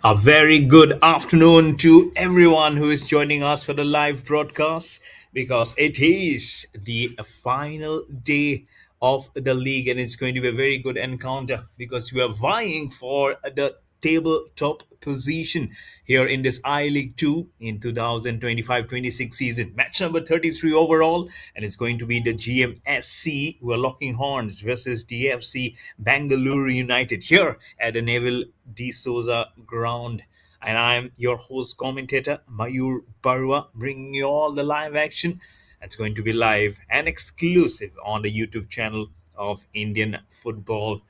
A very good afternoon to everyone who is joining us for the live broadcast because it is the final day of the league and it's going to be a very good encounter because we are vying for the tabletop position here in this I League 2 in 2025-26 season. Match number 33 overall, and it's going to be the GMSC who are locking horns versus DFC Bangalore United here at the Neville De Souza ground. And I'm your host commentator Mayur Barua, bringing you all the live action. It's going to be live and exclusive on the YouTube channel of Indian football.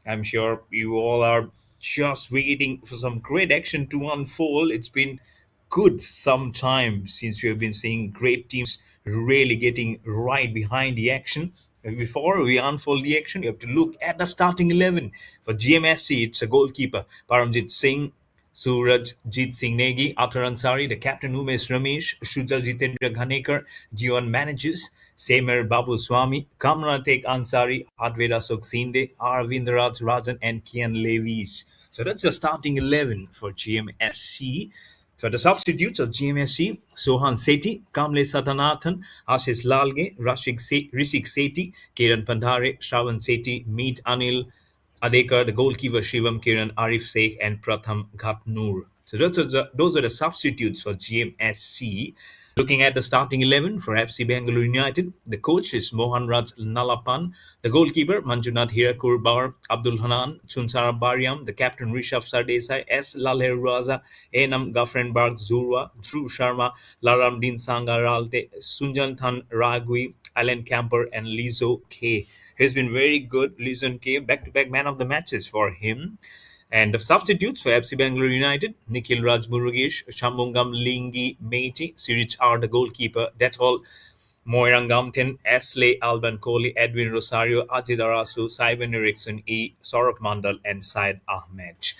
I'm sure you all are just waiting for some great action to unfold. It's been good some time since we have been seeing great teams really getting right behind the action. And before we unfold the action, you have to look at the starting 11. For GMSC, it's a goalkeeper, Paramjit Singh, Suraj Jeet Singh Negi, Athar Ansari, the captain Umesh Ramesh, Shujal Jitendra Ghanekar, Jiwan managers, Semer Babu Swami, Kamratek Ansari, Adveda Soksinde, Arvind Raj Rajan, and Kian Levis. So that's the starting 11 for GMSC. So the substitutes of GMSC: Sohan Sethi, Kamle Satanathan, Ashish Lalge, Rishik Sethi, Kiran Pandhare, Shravan Sethi, Meet Anil Adekar, the goalkeeper Shivam Kiran, Arif Sheikh, and Pratham Ghatnoor. So those are the substitutes for GMSC. Looking at the starting 11 for FC Bengaluru United, the coach is Mohan Raj Nalapan, the goalkeeper Manjunath Hirakur Abdul Hanan, Chunsara Bariam, the captain Rishabh Sardesai, S. Lalher Raza, Enam Gafrenberg Zurwa, Dhruv Sharma, Laramdin Sangaralte, Sunjan Than Ragui, Alan Camper, and Lizo K. He's been very good. Listen came back-to-back man of the matches for him. And the substitutes for FC Bangalore United: Nikhil Raj Murugesh, Shambungam Lingi Meiti, Sirich R, the goalkeeper, Detol Moirangam Ten, Asle Alban Kohli, Edwin Rosario, Ajit Arasu, Simon Eriksson, E, Saurabh Mandal, and Syed Ahmed.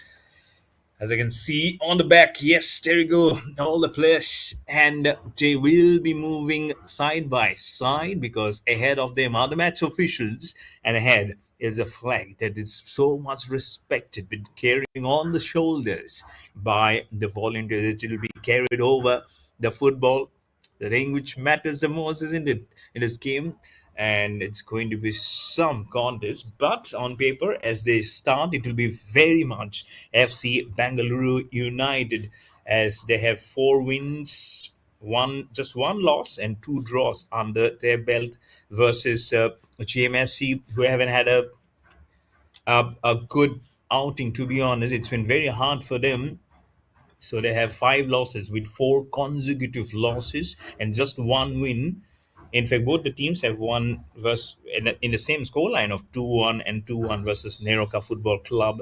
As I can see on the back, yes, there you go, all the players, and they will be moving side by side because ahead of them are the match officials, and ahead is a flag that is so much respected, been carrying on the shoulders by the volunteers. It will be carried over the football, the thing which matters the most, isn't it, in this game? And it's going to be some contest, but on paper, as they start, it will be very much FC Bangalore United, as they have 4 wins, one loss, and two draws under their belt versus GMSC, who haven't had a good outing. To be honest, it's been very hard for them. So they have 5 losses with 4 consecutive losses and just one win. In fact, both the teams have won in the same scoreline of 2-1 and 2-1 versus Neroka Football Club.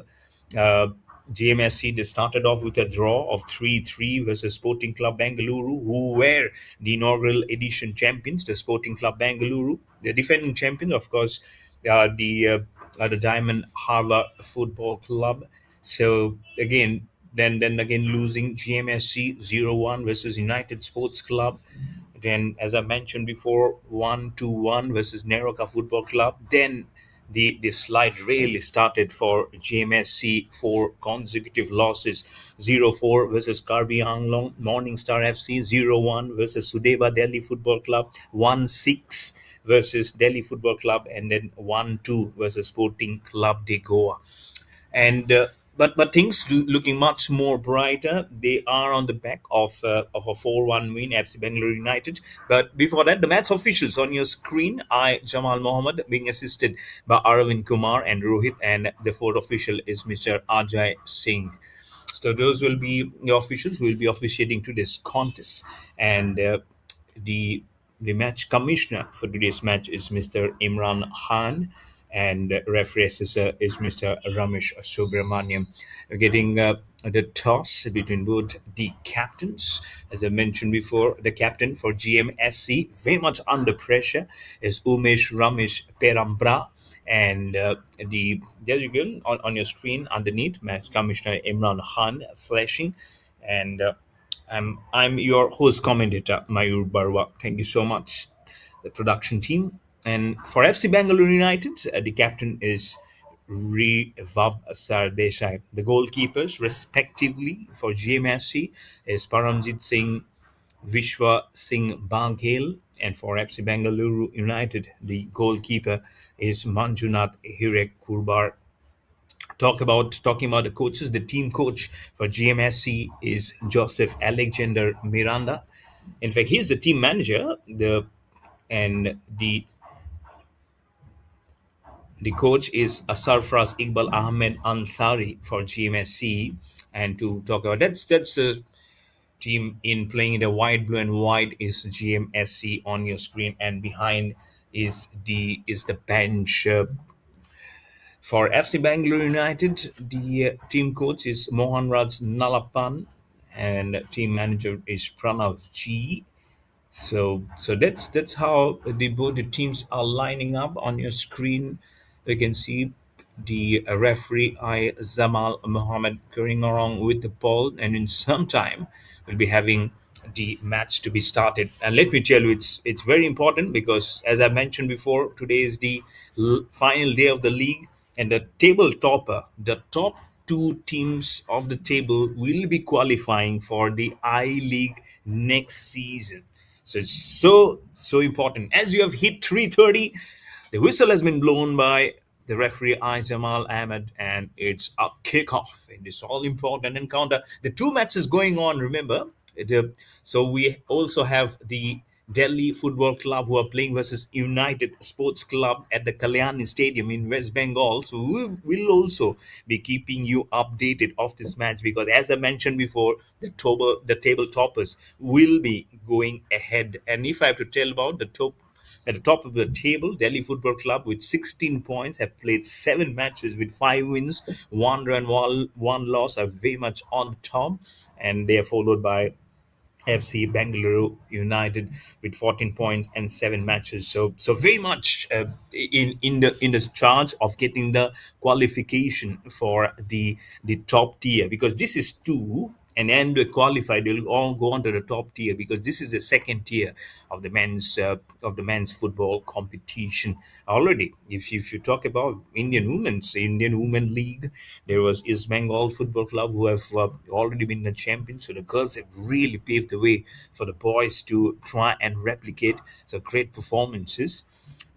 Uh, GMSC, they started off with a draw of 3-3 versus Sporting Club Bengaluru, who were the inaugural edition champions, the Sporting Club Bengaluru. The defending champion, of course, the Diamond Harbour Football Club. So again, then again losing GMSC 0-1 versus United Sports Club. Then, as I mentioned before, 1-1 versus Neroka Football Club. Then the slide really started for GMSC, 4 consecutive losses: 0-4 versus Karbi Anglong Morningstar FC, 0-1 versus Sudeba Delhi Football Club, 1-6 versus Delhi Football Club, and then 1-2 versus Sporting Club de Goa. And but things looking much more brighter. They are on the back of a 4-1 win, FC Bangalore United. But before that, the match officials on your screen: I, Jamal Mohammed, being assisted by Aravind Kumar and Rohit, and the fourth official is Mr. Ajay Singh. So those will be the officials who will be officiating today's contest. And the the match commissioner for today's match is Mr. Imran Khan, and referee is Mr. Ramesh Subramaniam. Getting the toss between both the captains. As I mentioned before, the captain for GMSC, very much under pressure, is Umesh Ramesh Perambra. And there you go, on your screen underneath, match commissioner Imran Khan flashing. And I'm your host commentator Mayur Barwa. Thank you so much, the production team. And for FC Bangalore United, the captain is Revav Sardesai. The goalkeepers, respectively, for GMSC is Paramjit Singh, Vishwa Singh Baghel, and for FC Bengaluru United, the goalkeeper is Manjunath Hirek Kurbar. Talking about the coaches, the team coach for GMSC is Joseph Alexander Miranda. In fact, he's the team manager. The coach is Sarfraz Iqbal Ahmed Ansari for GMSC. And to talk about that's the team in playing in the white, blue, and white is GMSC on your screen, and behind is the bench. For FC Bangalore United, the team coach is Mohan Raj Nalapan, and team manager is Pranav G. So that's how the both the teams are lining up on your screen. You can see the referee I Zamal Mohammed carrying along with the ball, and in some time we'll be having the match to be started. And let me tell you, it's very important because, as I mentioned before, today is the final day of the league, and the table topper, the top two teams of the table, will be qualifying for the I League next season. So it's so important. As you have hit 3:30, the whistle has been blown by the referee I Jamal Ahmed, and it's a kickoff in this all important encounter. The two matches going on, remember. So we also have the Delhi Football Club who are playing versus United Sports Club at the Kalyani Stadium in West Bengal. So we will also be keeping you updated of this match because, as I mentioned before, the table toppers will be going ahead. And if I have to tell about the top at the top of the table, Delhi Football Club with 16 points have played 7 matches with 5 wins, one draw, and one loss, are very much on the top, and they are followed by FC Bengaluru United with 14 points and 7 matches. So very much in the charge of getting the qualification for the top tier, because this is two. And then they qualified, they'll all go on to the top tier because this is the second tier of the men's football competition already. If you talk about Indian Women League, there was East Bengal Football Club who have already been the champions. So the girls have really paved the way for the boys to try and replicate so great performances.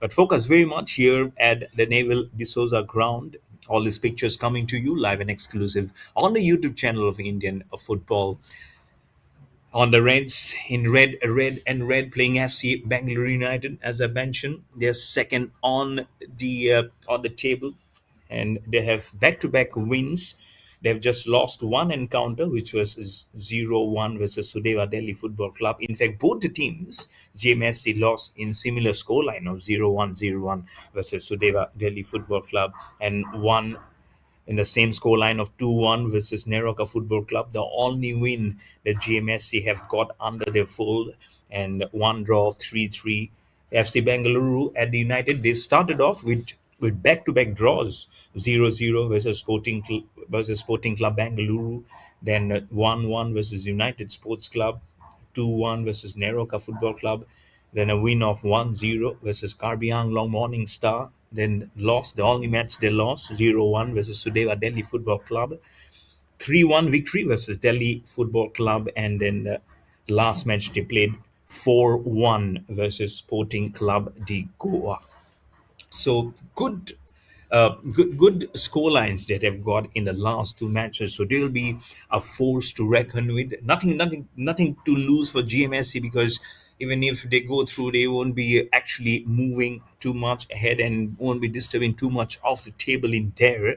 But focus very much here at the Naval D'Souza ground. All these pictures coming to you live and exclusive on the YouTube channel of Indian football. On the Reds in red, playing FC Bangalore United. As I mentioned, they're second on the table, and they have back-to-back wins. They've just lost one encounter, which was 0-1 versus Sudeva Delhi Football Club. In fact, both the teams, GMSC lost in similar scoreline of 0-1, 0-1 versus Sudeva Delhi Football Club, and one in the same scoreline of 2-1 versus Neroka Football Club, the only win that GMSC have got under their fold, and one draw of 3-3. FC Bengaluru at the United, they started off with back-to-back draws, 0-0 versus Sporting Club Bengaluru, then 1-1 versus United Sports Club, 2-1 versus Neroka Football Club, then a win of 1-0 versus Karbi Anglong Morning Star, then lost the only match they lost, 0-1 versus Sudeva Delhi Football Club, 3-1 victory versus Delhi Football Club, and then the last match they played 4-1 versus Sporting Club de Goa. So good score lines that have got in the last 2 matches. So they'll be a force to reckon with. Nothing to lose for GMSC, because even if they go through, they won't be actually moving too much ahead and won't be disturbing too much of the table in there.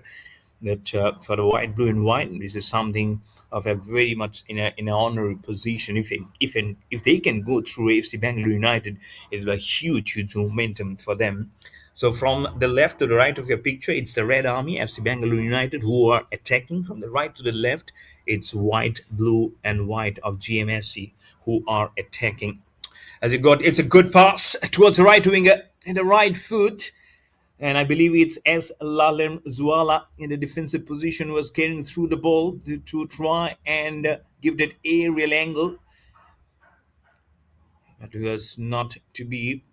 That for the white, blue, and white, this is something of a very much in an honorary position. If they can go through AFC Bangalore United, it'll be a huge momentum for them. So from the left to the right of your picture, it's the Red Army, FC Bangalore United, who are attacking. From the right to the left, it's white, blue, and white of GMSC, who are attacking. It's a good pass towards the right winger in the right foot. And I believe it's S. Lalem Zuala in the defensive position was carrying through the ball to try and give that aerial angle. But it was not to be.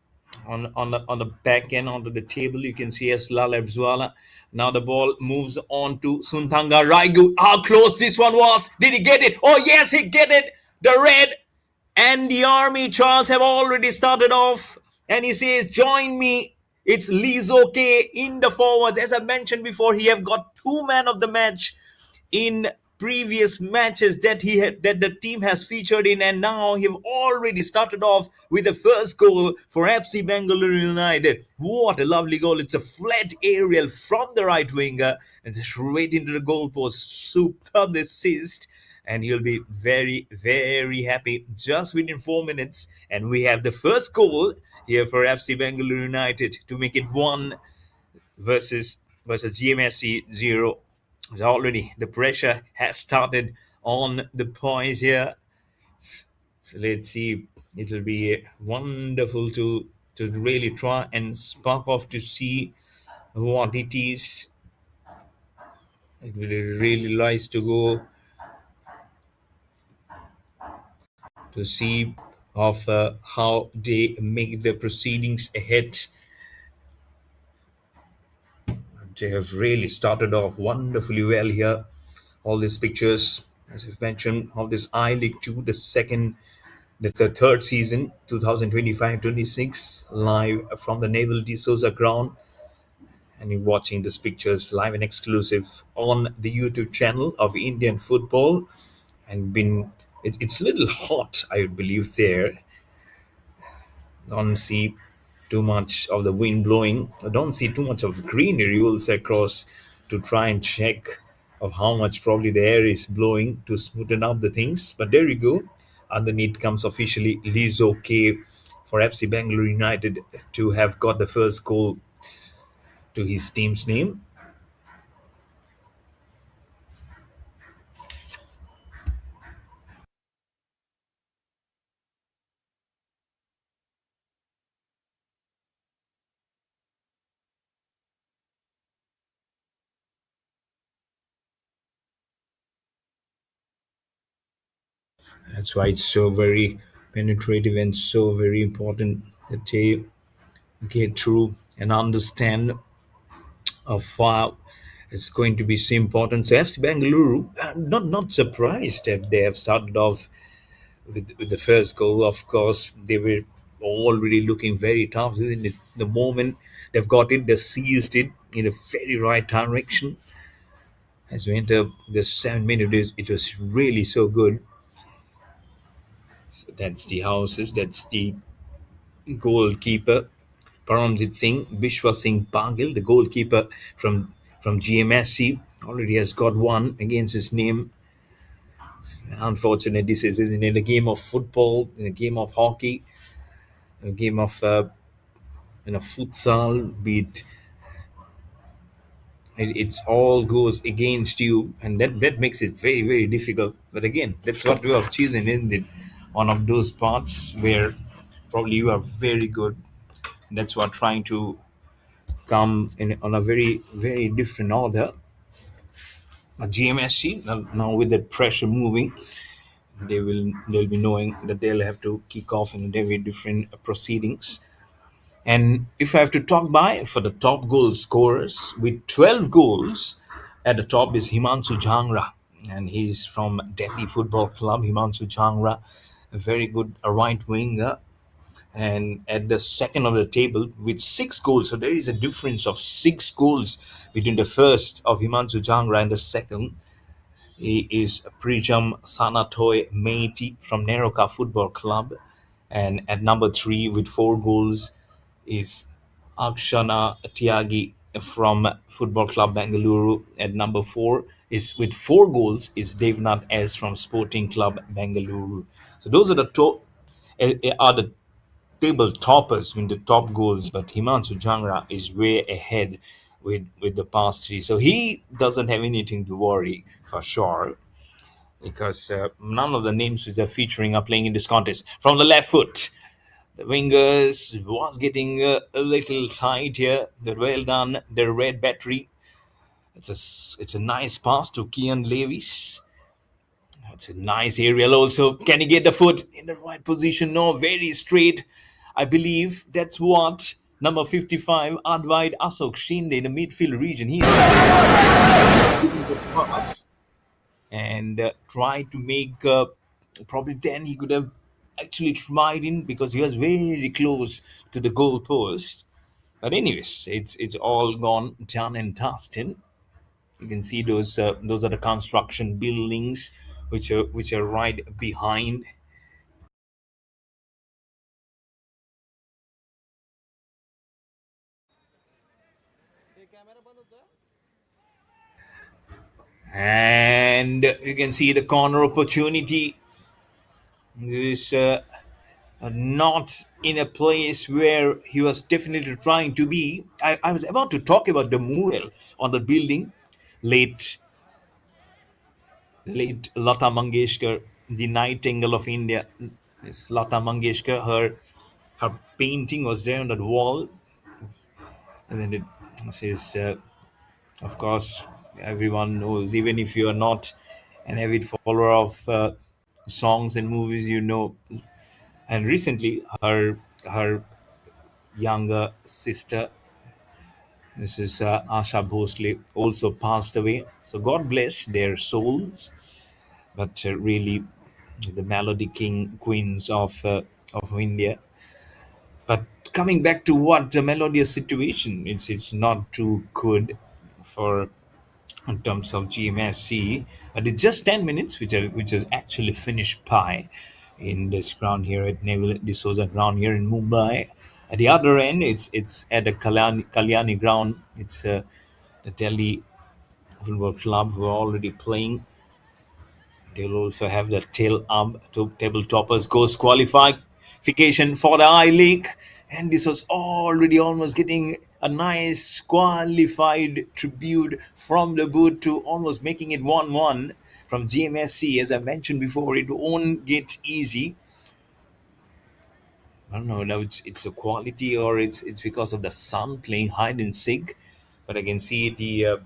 on the back end onto the table. You can see as Lalebzwala. Now the ball moves on to Suntanga Raigu. How close this one was! Did he get it? Oh yes, he get it. The red and the army Charles have already started off, and he says, "Join me." It's Lizoke in the forwards. As I mentioned before, he have got two man of the match in previous matches that the team has featured in, and now he've already started off with the first goal for FC Bengaluru United. What a lovely goal! It's a flat aerial from the right winger and straight into the goalpost. Superb assist, and he'll be very, very happy just within 4 minutes. And we have the first goal here for FC Bengaluru United to make it one versus GMSC 0. So already the pressure has started on the boys here. So let's see. It will be wonderful to really try and spark off to see what it is. It will be really nice to go to see of how they make the proceedings ahead. They have really started off wonderfully well here. All these pictures, as I've mentioned, of this I League 2, the third season, 2025-26, live from the Naval de Souza ground. And you're watching these pictures live and exclusive on the YouTube channel of Indian football. And it's a little hot, I would believe, there. Don't see too much of the wind blowing. I don't see too much of greenery also across to try and check of how much probably the air is blowing to smoothen up the things. But there you go. Underneath comes officially Lizo K for FC Bangalore United to have got the first goal to his team's name. That's why it's so very penetrative and so very important that they get through and understand of how it's going to be so important. So FC Bengaluru, not surprised that they have started off with the first goal. Of course, they were already looking very tough. Isn't it? The moment they've got it, they seized it in a very right direction. As we enter the 7 minutes, it was really so good. So that's the houses. That's the goalkeeper. Paramjit Singh, Vishwa Singh Bagil, the goalkeeper from GMSC, already has got one against his name. And unfortunately, this is in a game of football, in a game of hockey, a game of futsal, be it's all goes against you, and that makes it very, very difficult. But again, that's what we have chosen, isn't it? One of those parts where probably you are very good. That's what trying to come in on a very, very different order. GMSC now with that pressure moving, they'll be knowing that they'll have to kick off in a very different proceedings. And if I have to talk by for the top goal scorers with 12 goals, at the top is Himanshu Jangra, and he's from Delhi Football Club. Himanshu Jangra, a very good right winger, and at the second of the table with 6 goals. So there is a difference of 6 goals between the first of Himanshu Jangra and the second. He is Prijam Sanatoy Meiti from Neroka Football Club. And at number 3 with 4 goals is Akshana Tyagi from Football Club Bengaluru. At number 4 is with 4 goals is Devnath S from Sporting Club Bengaluru. So those are the table toppers in the top goals, but Himanshu Jangra is way ahead with the past 3. So he doesn't have anything to worry for sure because none of the names which are featuring are playing in this contest. From the left foot, the wingers was getting a little tight here. They're well done. The red battery. It's a nice pass to Kian Levis. It's a nice aerial also. Can he get the foot in the right position? No, very straight. I believe that's what number 55, Advait Asok Shinde in the midfield region. He is giving the pass and tried to make probably then he could have actually tried in because he was very close to the goal post. But anyways, it's all gone done and dusted. You can see those are the construction buildings which are right behind. And you can see the corner opportunity. This is not in a place where he was definitely trying to be. I was about to talk about the mural on the building. Late, late Lata Mangeshkar, the Nightingale of India. This Lata Mangeshkar, her painting was there on that wall, and then it says, of course, everyone knows. Even if you are not an avid follower of songs and movies, you know. And recently, her younger sister, this is Asha Bhosle, also passed away. So God bless their souls. But really, the melody king queens of India. But coming back to what the melodious situation, it's not too good for in terms of GMSC. It's just 10 minutes, which is actually finished by in this ground here at Neville D'Souza ground here in Mumbai. At the other end, it's at the Kalyani ground. It's the Delhi Football Club who are already playing. They'll also have the table toppers goes qualification for the I League, and this was already almost getting a nice qualified tribute from the boot to almost making it 1-1 from GMSC. As I mentioned before, it won't get easy. I don't know now it's the quality or it's because of the sun playing hide and seek, but I can see the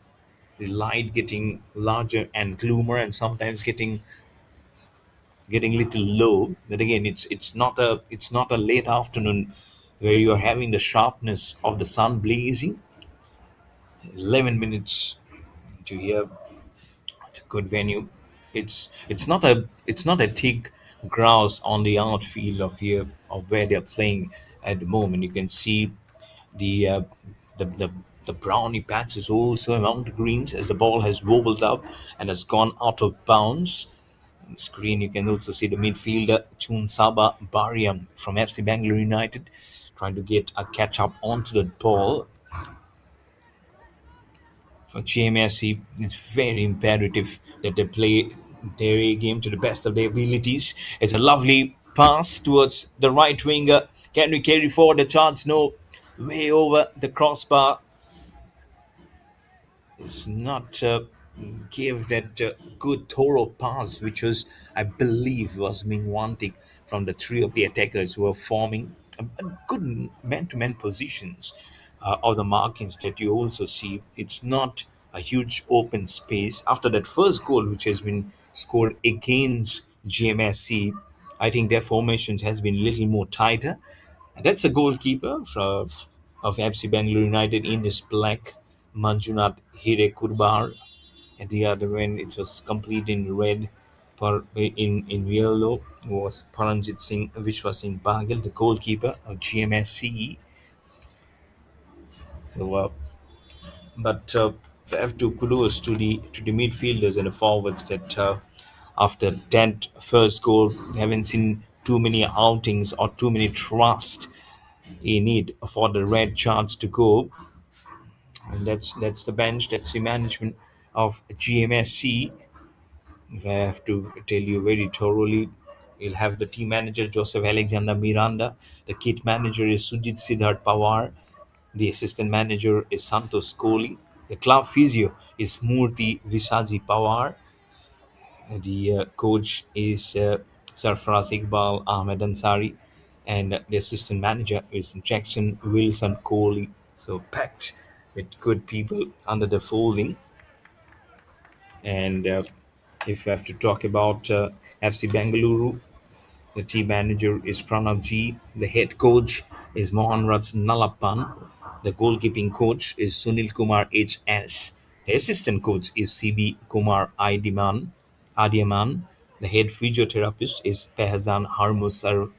light getting larger and gloomer and sometimes getting little low. But again, it's not a late afternoon where you're having the sharpness of the sun blazing. 11 minutes to here. It's a good venue. It's not a thick grass on the outfield of here of where they're playing at the moment. You can see the uh, the brownie patches also among the greens as the ball has wobbled up and has gone out of bounds. On the screen, you can also see the midfielder Chun Saba Bariam from FC Bangalore United trying to get a catch up onto the ball. For GMSC, it's very imperative that they play their A game to the best of their abilities. It's a lovely pass towards the right winger. Can we carry forward the chance? No. Way over the crossbar. It's not gave that good thorough pass, which was, I believe, was being wanting from the three of the attackers who were forming a good man-to-man positions of the markings that you also see. It's not a huge open space. After that first goal, which has been scored against GMSC, I think their formations has been a little more tighter. And that's a goalkeeper of FC Bangalore United in his black, Manjunath Hire Kurbar. At the other end, it was complete in red. In yellow was Paranjit Singh Vishwasingh Bagal, the goalkeeper of GMSC. So, but I have to kudos to the midfielders and the forwards that after that first goal, haven't seen too many outings or too many trust in it for the red chance to go. And that's the bench, that's the management of GMSC. If I have to tell you very thoroughly, we'll have the team manager Joseph Alexander Miranda, the kit manager is Sujit Siddharth Pawar, the assistant manager is Santos Kohli, the club physio is Murthy Vishaji Pawar, the coach is Sarfaraz Iqbal Ahmed Ansari, and the assistant manager is Jackson Wilson Kohli. So packed with good people under the folding. And if we have to talk about FC Bengaluru, The team manager is Pranav G. The head coach is Mohan Raj Nalappan. The goalkeeping coach is Sunil Kumar HS. The assistant coach is CB Kumar Adiaman. The head physiotherapist is Pehzan Harmusar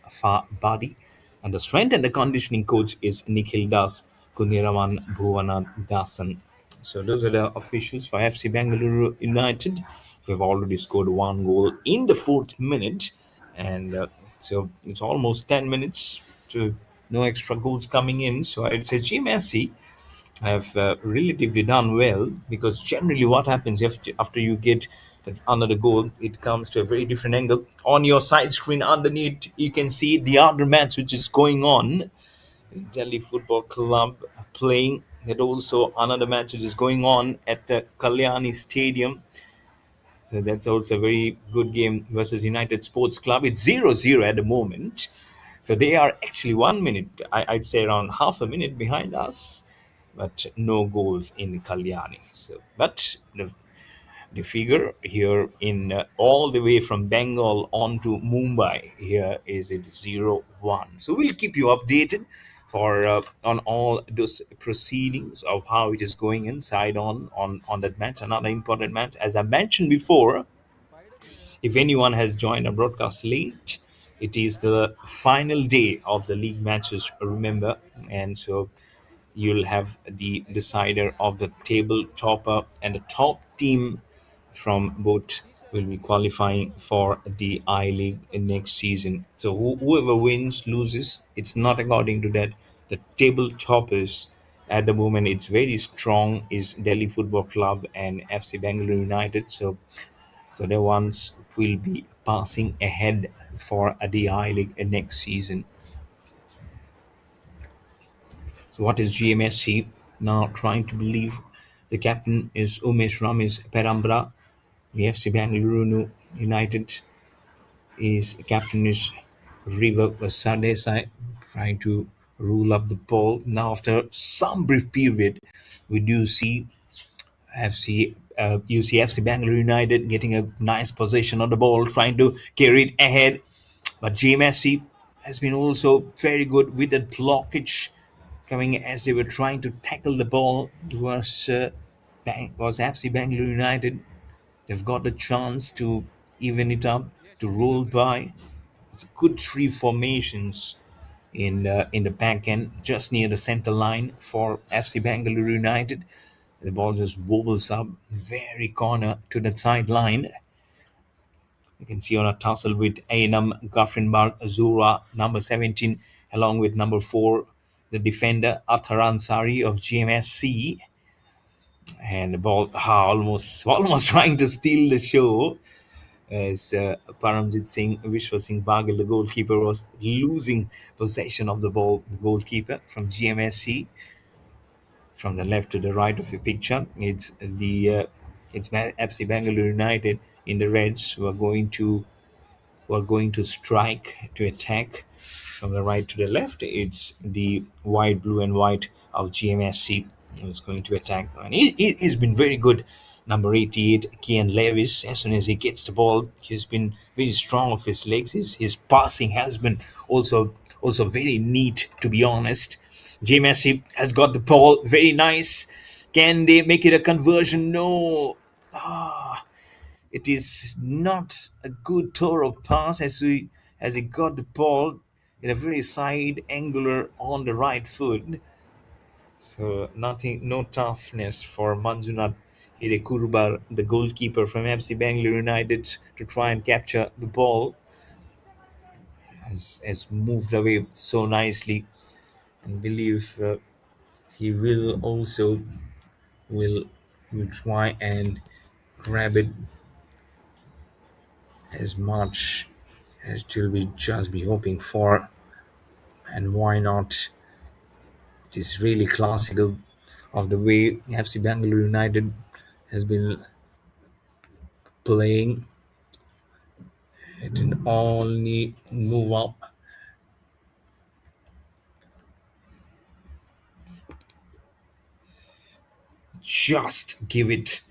Badi. And the strength and the conditioning coach is Nikhil Das Kuniraman Bhuvana Dasan. So those are the officials for FC Bengaluru United. We've already scored one goal in the fourth minute, and so it's almost 10 minutes to no extra goals coming in. So I'd say GMSC have relatively done well, because generally what happens after you get another goal, it comes to a very different angle. On your side screen underneath, you can see the other match which is going on. Delhi Football Club playing. That also another match which is going on at the Kalyani Stadium. So that's also a very good game versus United Sports Club. It's 0-0 at the moment. So they are actually 1 minute, I'd say around half a minute behind us, but no goals in Kalyani. So, but the figure here in all the way from Bengal on to Mumbai here is it 0-1. So we'll keep you updated for on all those proceedings of how it is going inside on that match. Another important match, as I mentioned before, if anyone has joined a broadcast late, it is the final day of the league matches, remember, and so you'll have the decider of the table topper, and the top team from both will be qualifying for the I League in next season. So whoever wins loses. It's not according to that. The table toppers at the moment, it's very strong, is Delhi Football Club and FC Bengaluru United. So the ones will be passing ahead for the I League next season. So what is GMSC? Now trying to believe the captain is Umesh Ramesh Perambra. The FC Bengaluru United is captain is River Sadesai, trying to rule up the ball. Now after some brief period, we do see FC Bangalore United getting a nice possession on the ball, trying to carry it ahead. But GMSC has been also very good with that blockage coming as they were trying to tackle the ball. Was FC Bangalore United. They've got the chance to even it up, to roll by. It's good three formations in the back end, just near the center line for FC Bangalore United. The ball just wobbles up very corner to the sideline. You can see on a tussle with A&M Grafenberg Azura, number 17, along with number 4, the defender Atharan Sari of GMSC. And the ball almost trying to steal the show, as Paramjit Singh, Vishwa Singh Bagal, the goalkeeper, was losing possession of the ball. The goalkeeper from GMSC, from the left to the right of your picture, it's FC Bangalore United in the reds who are going to strike, to attack from the right to the left. It's the white, blue, and white of GMSC who's going to attack. And he's been very good. Number 88, Kian Levis, as soon as he gets the ball, he's been very strong of his legs. His passing has been also very neat, to be honest. GMSC has got the ball, very nice. Can they make it a conversion? No. It is not a good thorough pass, as he got the ball in a very side angular on the right foot. So nothing, no toughness for Manjunath Hirekurbar, the goalkeeper from FC Bangalore United, to try and capture the ball. Has moved away so nicely, and believe he will also will will try and grab it as much as will be just be hoping for. And why not? It is really classical of the way FC Bangalore United has been playing. It can only move up. Just give it.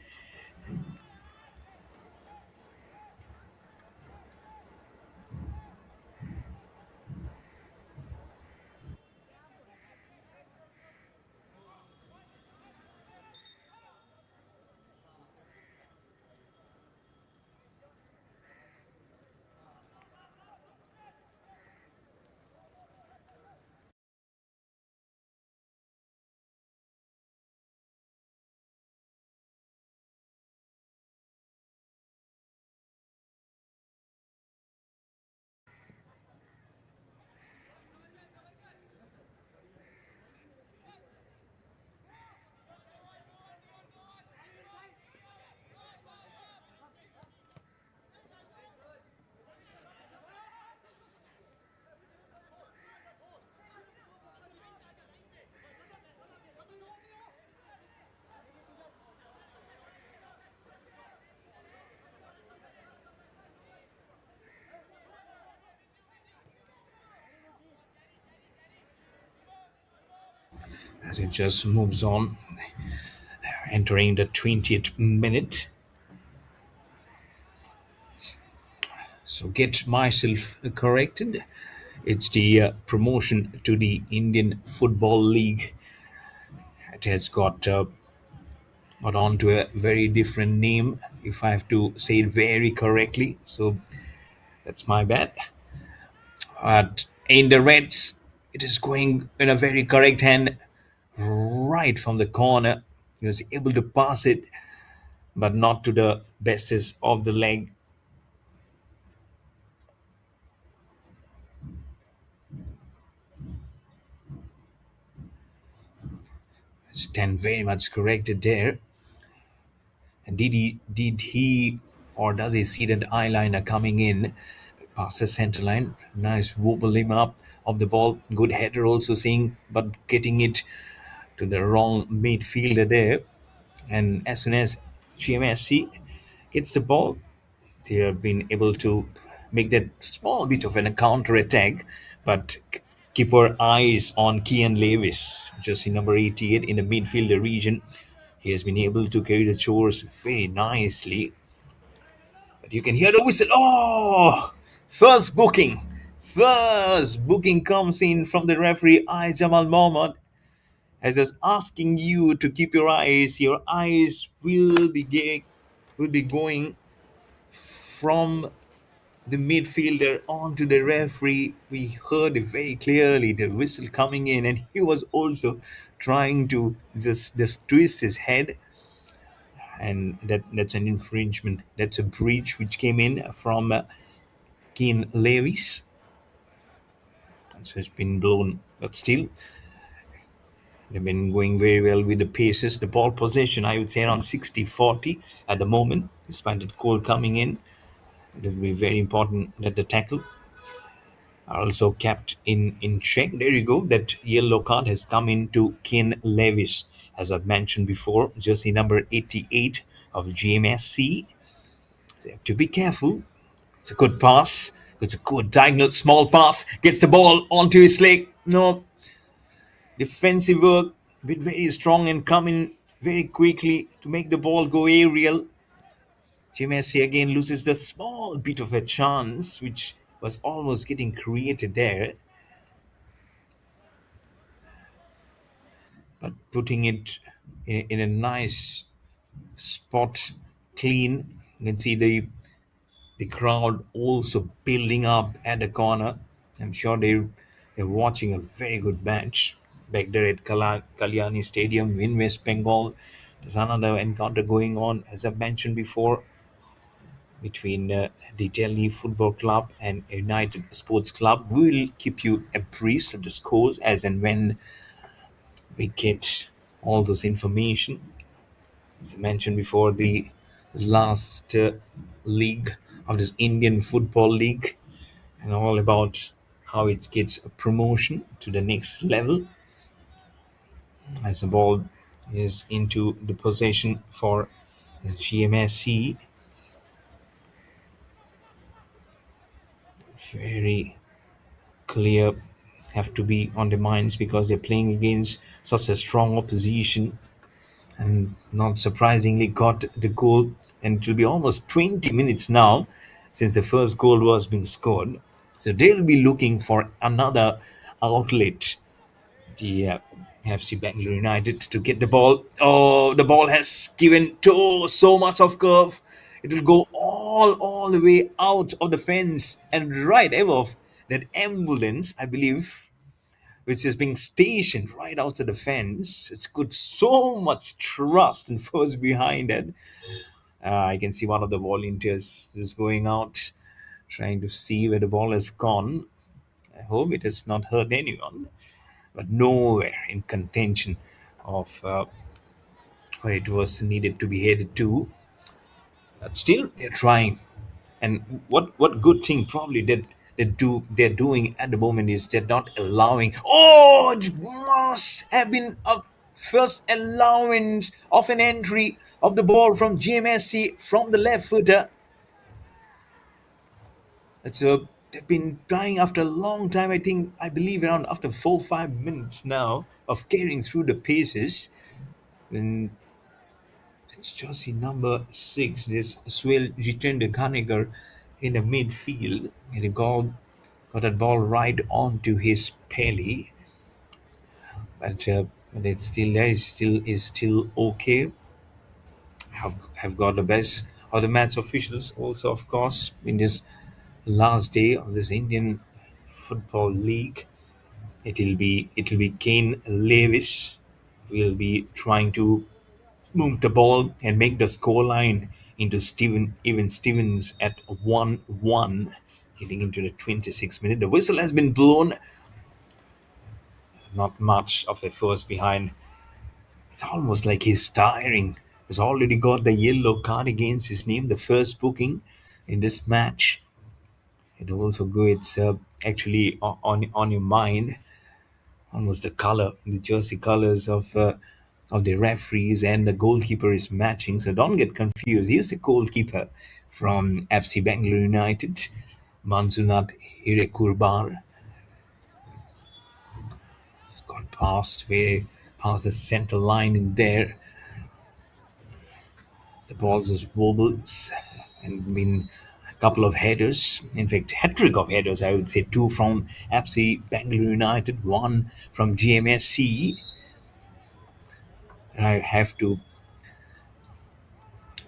as it just moves on, entering the 20th minute. So get myself corrected. It's the promotion to the Indian Football League. It has got on to a very different name, if I have to say it very correctly. So that's my bad. But in the Reds, it is going in a very correct hand right from the corner. He was able to pass it, but not to the bestest of the leg. Stand very much corrected there. And did he or does he see that eyeliner coming in past the center line? Nice wobble him up of the ball. Good header also seeing, but getting it to the wrong midfielder there. And as soon as GMSC gets the ball, they have been able to make that small bit of an counter attack, but keep our eyes on Kian Lewis, just in number 88 in the midfielder region. He has been able to carry the chores very nicely. But you can hear the whistle. Oh, first booking. First booking comes in from the referee, I Jamal Mohammed, as is asking you to keep your eyes. Your eyes will be going from the midfielder onto the referee. We heard it very clearly, the whistle coming in, and he was also trying to just twist his head, and that's an infringement. That's a breach which came in from Keen Levis. So it's been blown, but still, they've been going very well with the paces. The ball possession, I would say, around 60-40 at the moment, despite the goal coming in. It will be very important that the tackle are also kept in check. There you go. That yellow card has come into Ken Levis, as I've mentioned before, jersey number 88 of GMSC. They have to be careful. It's a good pass. It's a good diagonal small pass. Gets the ball onto his leg. No defensive work. Bit very strong and coming very quickly to make the ball go aerial. GMSC again loses the small bit of a chance, which was almost getting created there. But putting it in a nice spot, clean. You can see the crowd also building up at the corner. I'm sure they're watching a very good match back there at Kalyani Stadium in West Bengal. There's another encounter going on, as I mentioned before, between the Delhi Football Club and United Sports Club. We'll keep you abreast of the scores as and when we get all those information. As I mentioned before, the last league of this Indian Football League, and all about how it gets a promotion to the next level as the ball is into the possession for GMSC. Very clear, have to be on the minds because they're playing against such a strong opposition, and not surprisingly got the goal, and it will be almost 20 minutes now since the first goal was being scored, so they'll be looking for another outlet, the FC Bangalore United, to get the ball. Oh, the ball has given so much of curve. It will go all the way out of the fence and right above that ambulance, I believe, which is being stationed right outside the fence. It's got so much trust and force behind it. I can see one of the volunteers is going out, trying to see where the ball has gone. I hope it has not hurt anyone, but nowhere in contention of where it was needed to be headed to. But still, they're trying. And what good thing probably that they're doing at the moment is they're not allowing. Oh, it must have been a first allowance of an entry of the ball from GMSC from the left footer. That's a they've been trying after a long time. I believe around after 4 5 minutes now of carrying through the paces. And it's jersey number 6, this Swell Jitendra Ghanigar in the midfield. And he got that ball right onto his belly. But it's still there. It still okay. Have got the best of the match officials also, of course, in this last day of this Indian Football League. It'll be Kane Lewis will be trying to move the ball and make the scoreline into Stevens at 1-1, heading into the 26th minute. The whistle has been blown. Not much of a force behind. It's almost like he's tiring. He's already got the yellow card against his name, the first booking in this match. It also goes actually on your mind, almost the jersey colors of the referees and the goalkeeper is matching. So don't get confused. He's the goalkeeper from FC Bangalore United, Manzunat Hirekurbar. It's got past way past the center line in there. The ball just wobbles and been a couple of headers. In fact, hat trick of headers, I would say. Two from FC Bangalore United, one from GMSC. And I have to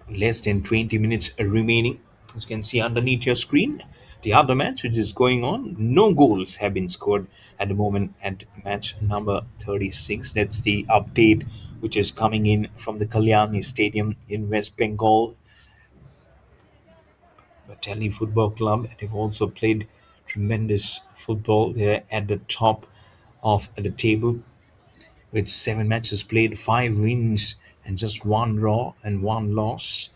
less than 20 minutes remaining. As you can see underneath your screen, the other match which is going on, no goals have been scored at the moment at match number 36. That's the update which is coming in from the Kalyani Stadium in West Bengal. Battali Football Club. They've also played tremendous football. They're at the top of the table with 7 matches played, 5 wins and just one draw and one loss.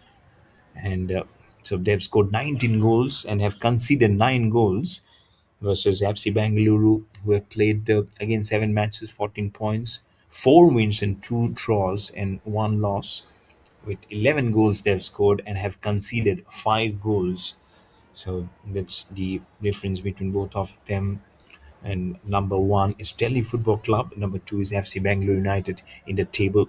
And so they've scored 19 goals and have conceded 9 goals versus FC Bengaluru, who have played again 7 matches, 14 points, 4 wins and 2 draws and one loss. With 11 goals they've scored and have conceded 5 goals. So that's the difference between both of them. And number one is Delhi Football Club. Number two is FC Bangalore United in the table.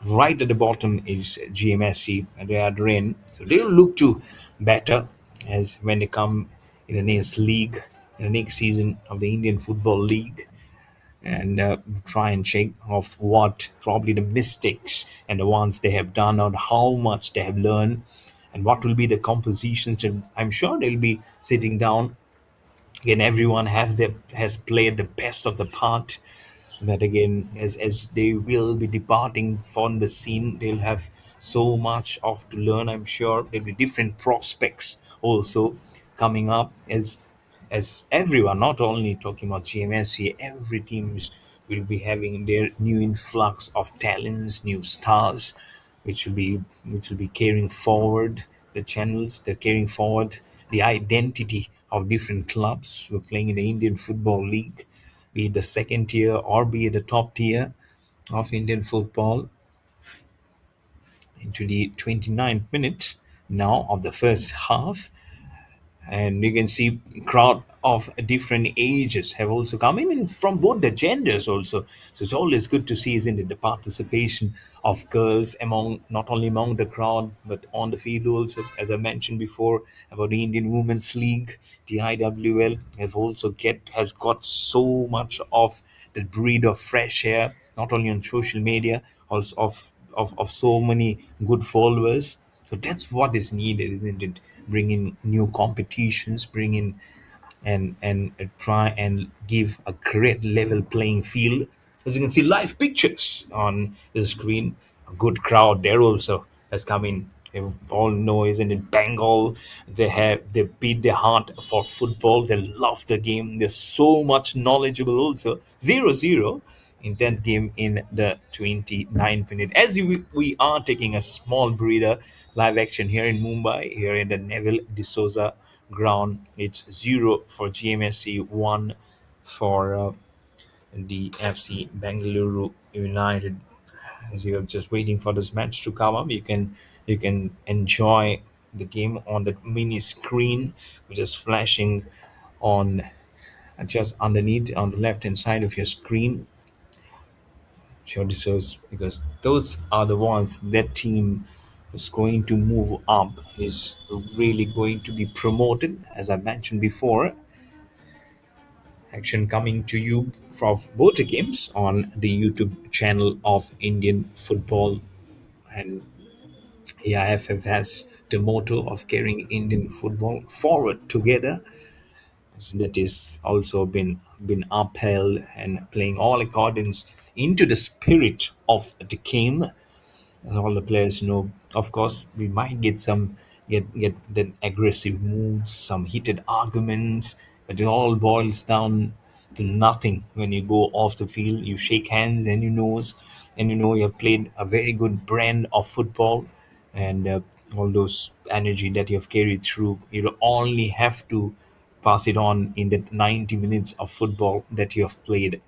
Right at the bottom is GMSC, and they are in. So they'll look to better as when they come in the next league, in the next season of the Indian Football League, and try and check off what probably the mistakes and the ones they have done, or how much they have learned, and what will be the compositions. And I'm sure they'll be sitting down again. Everyone has played the best of the part, but again, as they will be departing from the scene, they'll have so much of to learn. I'm sure there'll be different prospects also coming up, as everyone, not only talking about GMSC, every teams will be having their new influx of talents, new stars, which will be carrying forward the channels. They're carrying forward the identity of different clubs who are playing in the Indian Football League, be it the second tier or be it the top tier of Indian football. Into the 29th minute now of the first half, and you can see crowd of different ages have also come in, and from both the genders also. So it's always good to see, isn't it, the participation of girls among, not only among the crowd but on the field also. As I mentioned before about the Indian Women's League, the IWL has got so much of the breed of fresh air, not only on social media, also of so many good followers. So that's what is needed, isn't it? Bring in new competitions, bring in and try and give a great level playing field. As you can see, live pictures on the screen. A good crowd there also has come in. You all know, isn't it? Bengal, they beat their heart for football. They love the game. They're so much knowledgeable also. 0-0 in that game in the 29th minute. We are taking a small breather, live action here in Mumbai, here in the Neville D'Souza ground. It's 0 for GMSC, 1 for the FC Bengaluru United. As you are just waiting for this match to come up, you can enjoy the game on the mini screen, which is flashing on just underneath on the left hand side of your screen. Sure deserves, because those are the ones that team is going to move up, is really going to be promoted. As I mentioned before, action coming to you from both the games on the YouTube channel of Indian football. And AIFF has the motto of carrying Indian football forward together. So that is also been upheld and playing all accordance into the spirit of the game. All the players know, of course, we might get the aggressive moves, some heated arguments, but it all boils down to nothing. When you go off the field, you shake hands and you know you have played a very good brand of football. And all those energy that you have carried through, you only have to pass it on in the 90 minutes of football that you have played.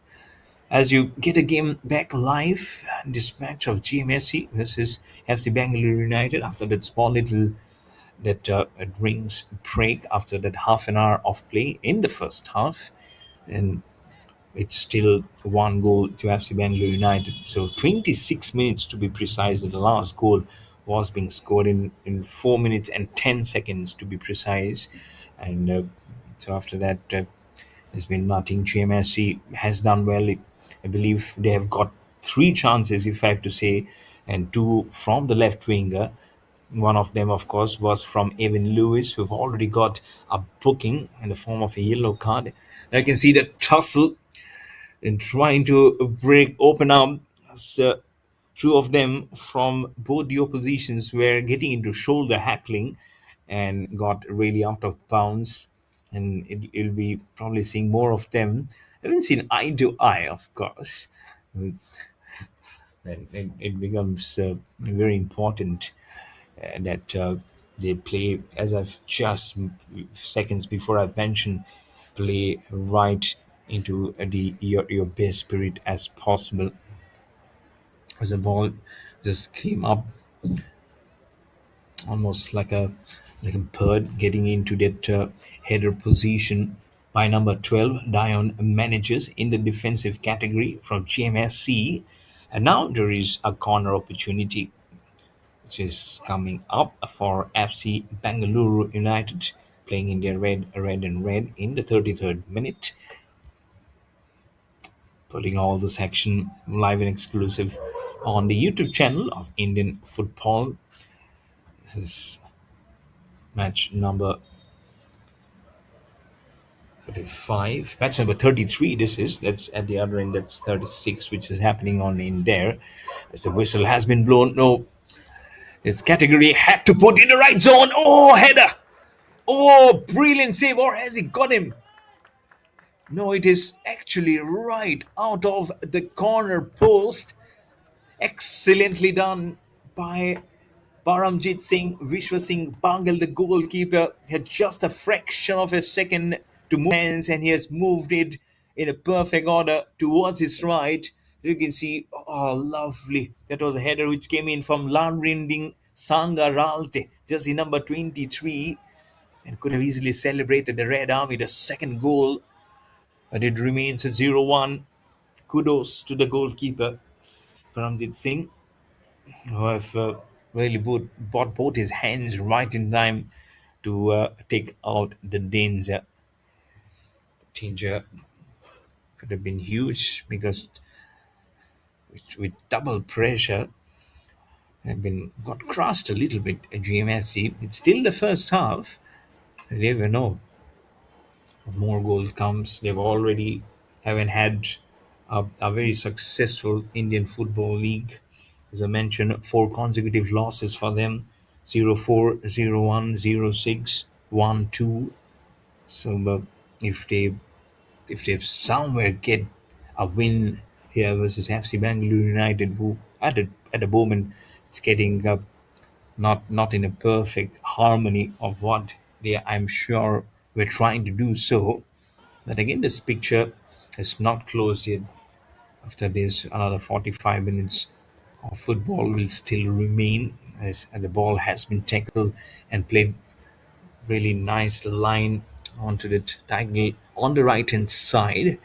As you get a game back live, this match of GMSC versus FC Bangalore United, after that small little that drinks break after that half an hour of play in the first half, and it's still one goal to FC Bangalore United. So 26 minutes to be precise, that the last goal was being scored in 4 minutes and 10 seconds to be precise. And so after that, there's been nothing. GMSC has done well. I believe they have got three chances, if I have to say, and two from the left winger. One of them, of course, was from Evan Lewis, who've already got a booking in the form of a yellow card. I can see the tussle in trying to open up. So two of them from both the oppositions were getting into shoulder hackling and got really out of bounds. And it'll be probably seeing more of them. I haven't seen eye to eye, of course. And it becomes very important that they play, as I've just seconds before I mentioned, play right into your best spirit as possible. As the ball just came up almost like a bird getting into that header position by number 12 Dion manages in the defensive category from GMSC. And now there is a corner opportunity which is coming up for FC Bengaluru United, playing in their red in the 33rd minute. Putting all this action live and exclusive on the YouTube channel of Indian football. This is match number 35. Match number 33, this is. That's at the other end, that's 36, which is happening on in there. As the whistle has been blown. No, this category had to put in the right zone. Oh, header. Oh, brilliant save. Or has he got him? No, it is actually right out of the corner post. Excellently done by Paramjit Singh. Vishwa Singh Bangal, the goalkeeper, had just a fraction of a second to move hands, and he has moved it in a perfect order towards his right. You can see, oh, lovely. That was a header which came in from Lanrinding Sangaralte, jersey number 23, and could have easily celebrated the Red Army, the second goal, but it remains a 0-1. Kudos to the goalkeeper, Paramjit Singh, who have really bought both his hands right in time to take out the danger. The danger could have been huge because with double pressure, have been got crushed a little bit at GMSC. It's still the first half. You never know. More goals comes. They've already haven't had a very successful Indian Football League. As I mentioned, four consecutive losses for them: 0-4, 0-1, 0-6, 1-2. So, but if they if they somewhere get a win here versus FC Bangalore United, who at the moment it's getting not in a perfect harmony of what they I'm sure we're trying to do so. But again, this picture is not closed yet. After this, another 45 minutes of football will still remain, as and the ball has been tackled and played really nice line onto that diagonal on the right hand side.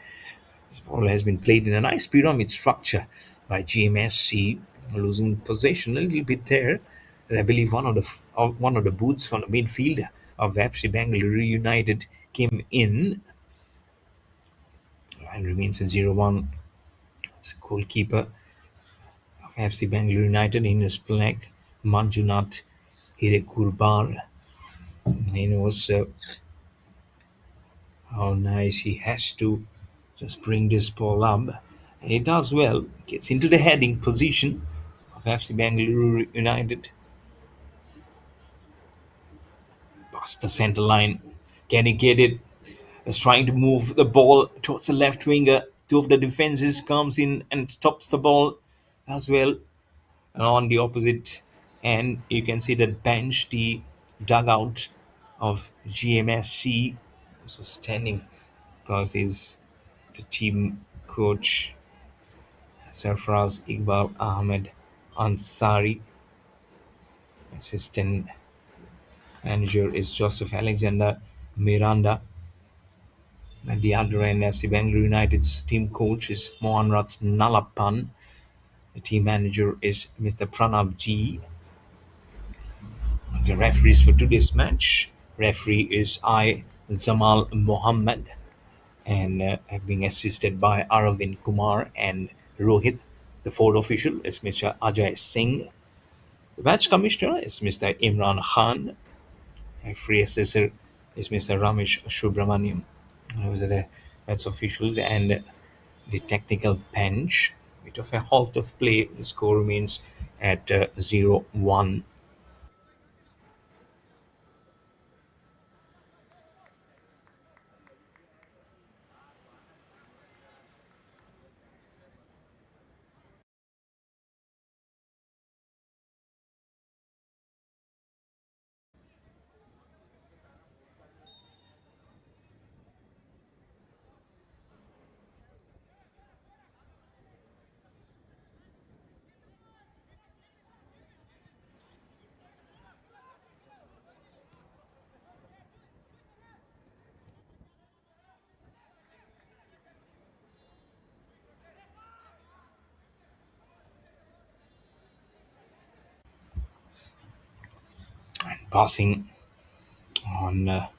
This ball has been played in a nice pyramid structure by GMSC, losing possession a little bit there. I believe one of the boots from the midfield of FC Bengaluru United came in. Line remains in 0-1. It's a goalkeeper of FC Bengaluru United in his black, Manjunath Hirekurbar. He knows how nice he has to just bring this ball up. And he does well, gets into the heading position of FC Bengaluru United, past the center line. Can he get it? Is trying to move the ball towards the left winger. Two of the defenses comes in and stops the ball as well. And on the opposite end, you can see the bench, the dugout of GMSC, also standing because he's the team coach Sarfraz Iqbal Ahmed Ansari. Assistant manager is Joseph Alexander Miranda. At the other end, FC Bangalore United's team coach is Mohanraj Nalapan. The team manager is Mr. Pranav G. The referees for today's match. Referee is Zamal Mohammed, and being assisted by Aravind Kumar and Rohit. The fourth official is Mr. Ajay Singh. The match commissioner is Mr. Imran Khan. Referee assessor is Mr. Ramesh Subramaniam. Those are the match officials and the technical bench. Bit of a halt of play. The score remains at 0-1. Passing on little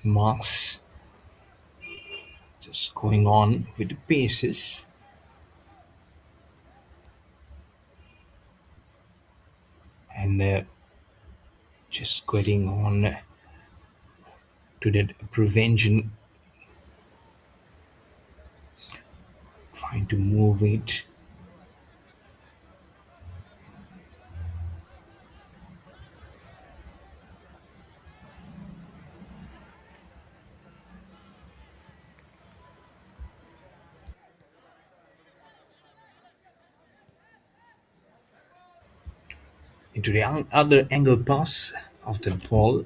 marks, just going on with the paces, and just getting on to that prevention, trying to move it into the other angle pass of the ball.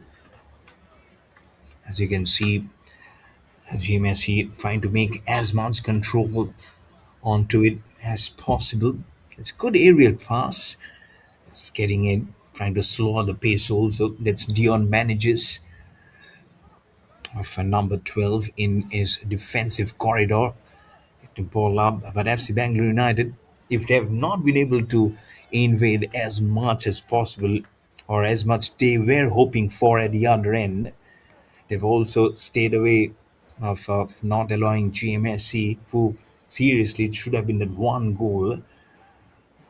As you can see, GMSC trying to make as much control onto it as possible. It's a good aerial pass. It's getting it, trying to slow the pace also. That's Dion manages of number 12 in his defensive corridor to ball up. But FC Bangalore United, if they have not been able to invade as much as possible or as much they were hoping for at the other end, they've also stayed away of not allowing GMSC, who seriously it should have been that one goal.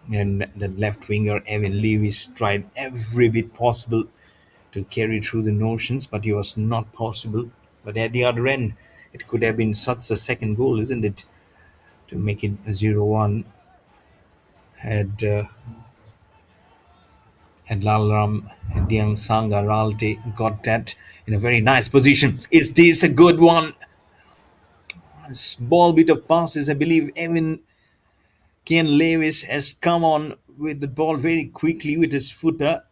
And the left winger Evan Lewis tried every bit possible to carry through the notions, but it was not possible. But at the other end, it could have been such a second goal, isn't it? To make it 0-1. Had Lalram Diang Sanga Ralte got that in a very nice position. Is this a good one? A small bit of passes. I believe Evan Ken Lewis has come on with the ball very quickly with his footer,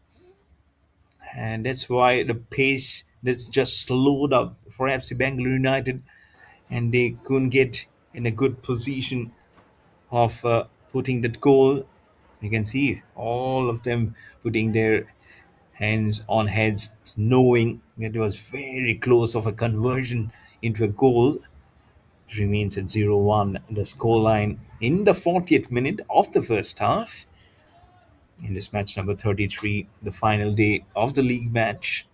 and that's why the pace that's just slowed up for FC Bangalore United, and they couldn't get in a good position of putting that goal. You can see all of them putting their hands on heads, knowing that it was very close of a conversion into a goal. It remains at 0-1, the scoreline in the 40th minute of the first half. In this match number 33, the final day of the league match,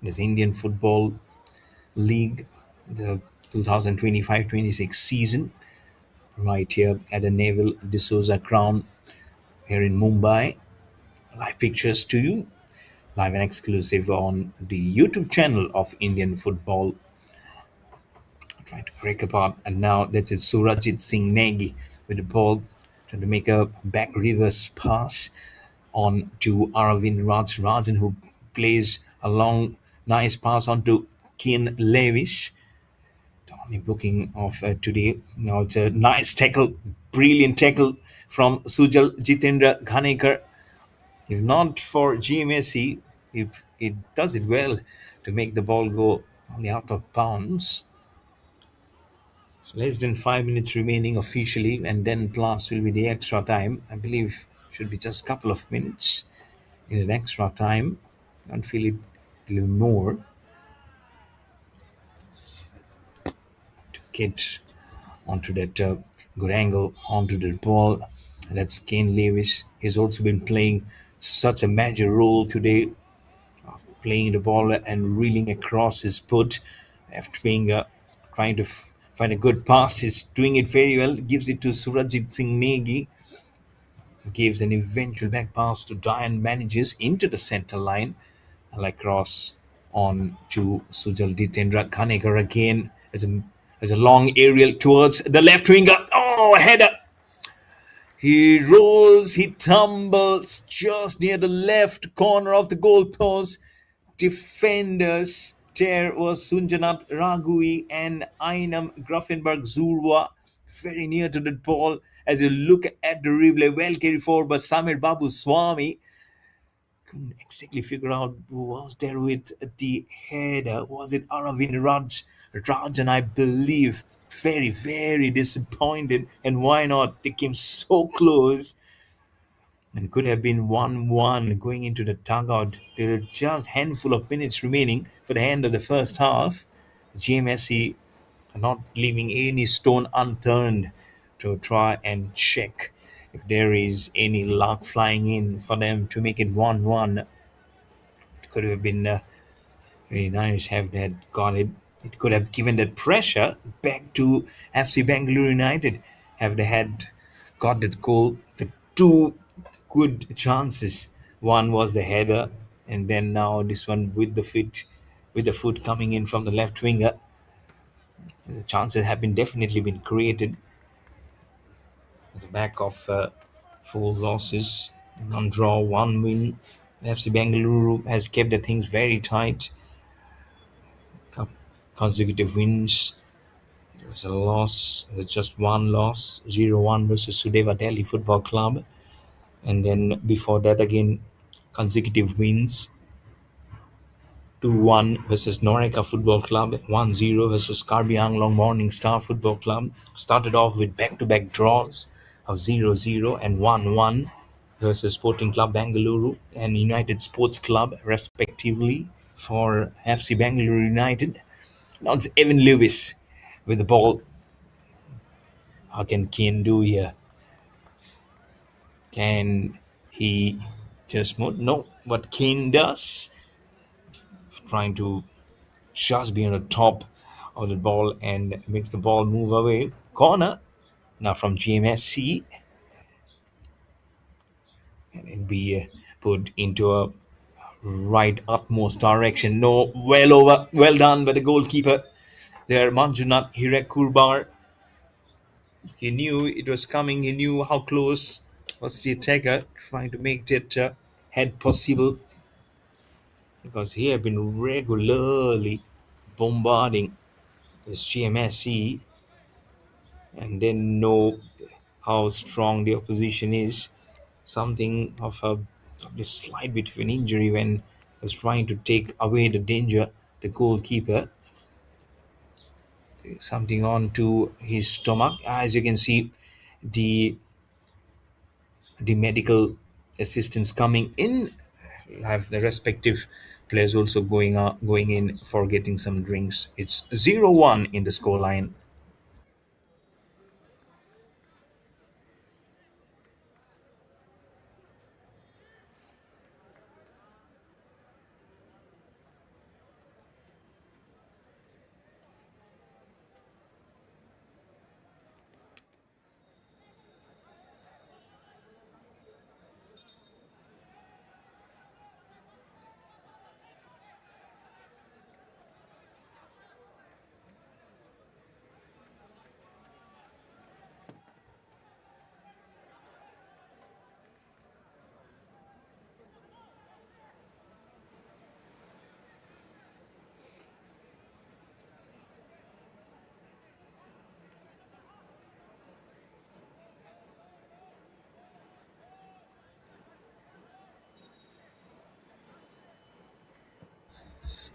this Indian Football League, the 2025-26 season, right here at the Naval D'Souza Crown here in Mumbai. Live pictures to you, live and exclusive on the YouTube channel of Indian Football. Trying to break apart, and now that is Surajit Singh Negi with the ball, trying to make a back reverse pass on to Aravind Rajan, who plays a long, nice pass on to Kian Lewis. The only booking of today. Now it's a nice tackle, brilliant tackle from Sujal Jitendra Ghanekar. If not for GMSC, if it does it well to make the ball go only out of bounds. So less than 5 minutes remaining officially, and then plus will be the extra time. I believe should be just a couple of minutes in an extra time. And feel it a little more to get onto that good angle onto the ball. That's Kane Lewis. He's also been playing such a major role today, playing the ball and reeling across his foot after being trying to find a good pass. He's doing it very well. Gives it to Surajit Singh Negi. Gives an eventual back pass to Diane, manages into the center line. Like cross on to Sujal Ditendra Khanekar again as a long aerial towards the left winger. Oh, header! He rolls, he tumbles just near the left corner of the goalpost. Defenders there was Sunjanat Ragui and Ainam Grafenberg Zurwa very near to the ball. As you look at the replay, well carried forward by Samir Babu Swami. Couldn't exactly figure out who was there with the header. Was it Aravind Rajan, I believe. Very, very disappointed. And why not? They came so close and could have been 1-1 going into the dugout. There were just handful of minutes remaining for the end of the first half. GMSC are not leaving any stone unturned to try and check if there is any luck flying in for them to make it 1-1. It could have been very nice have that got it. It could have given that pressure back to FC Bengaluru United. Have they had got that goal, the two good chances. One was the header, and then now this one with the foot coming in from the left winger. The chances have been definitely been created. At the back of four losses, one draw, one win. FC Bengaluru has kept the things very tight. Consecutive wins. There was a loss, there's just one loss, 0-1 versus Sudeva Delhi Football Club. And then before that, again, consecutive wins. 2-1 versus Noreka Football Club, 1-0 versus Karbi Anglong Morning Star Football Club. Started off with back-to-back draws of 0-0 and 1-1 versus Sporting Club Bengaluru and United Sports Club, respectively, for FC Bengaluru United. Now it's Evan Lewis with the ball. How can Kane do here? Can he just move? No, what Kane does, trying to just be on the top of the ball and makes the ball move away. Corner now from GMSC, and it be put into a right utmost direction. No, well over, well done by the goalkeeper there, Manjunath Hirekurbar. He knew it was coming. He knew how close was the attacker, trying to make that head possible because he had been regularly bombarding this GMSC and then know how strong the opposition is. Something of a slight bit of an injury when he was trying to take away the danger, the goalkeeper. Something on to his stomach. As you can see, the medical assistance coming in have the respective players also going in for getting some drinks. It's 0-1 in the scoreline.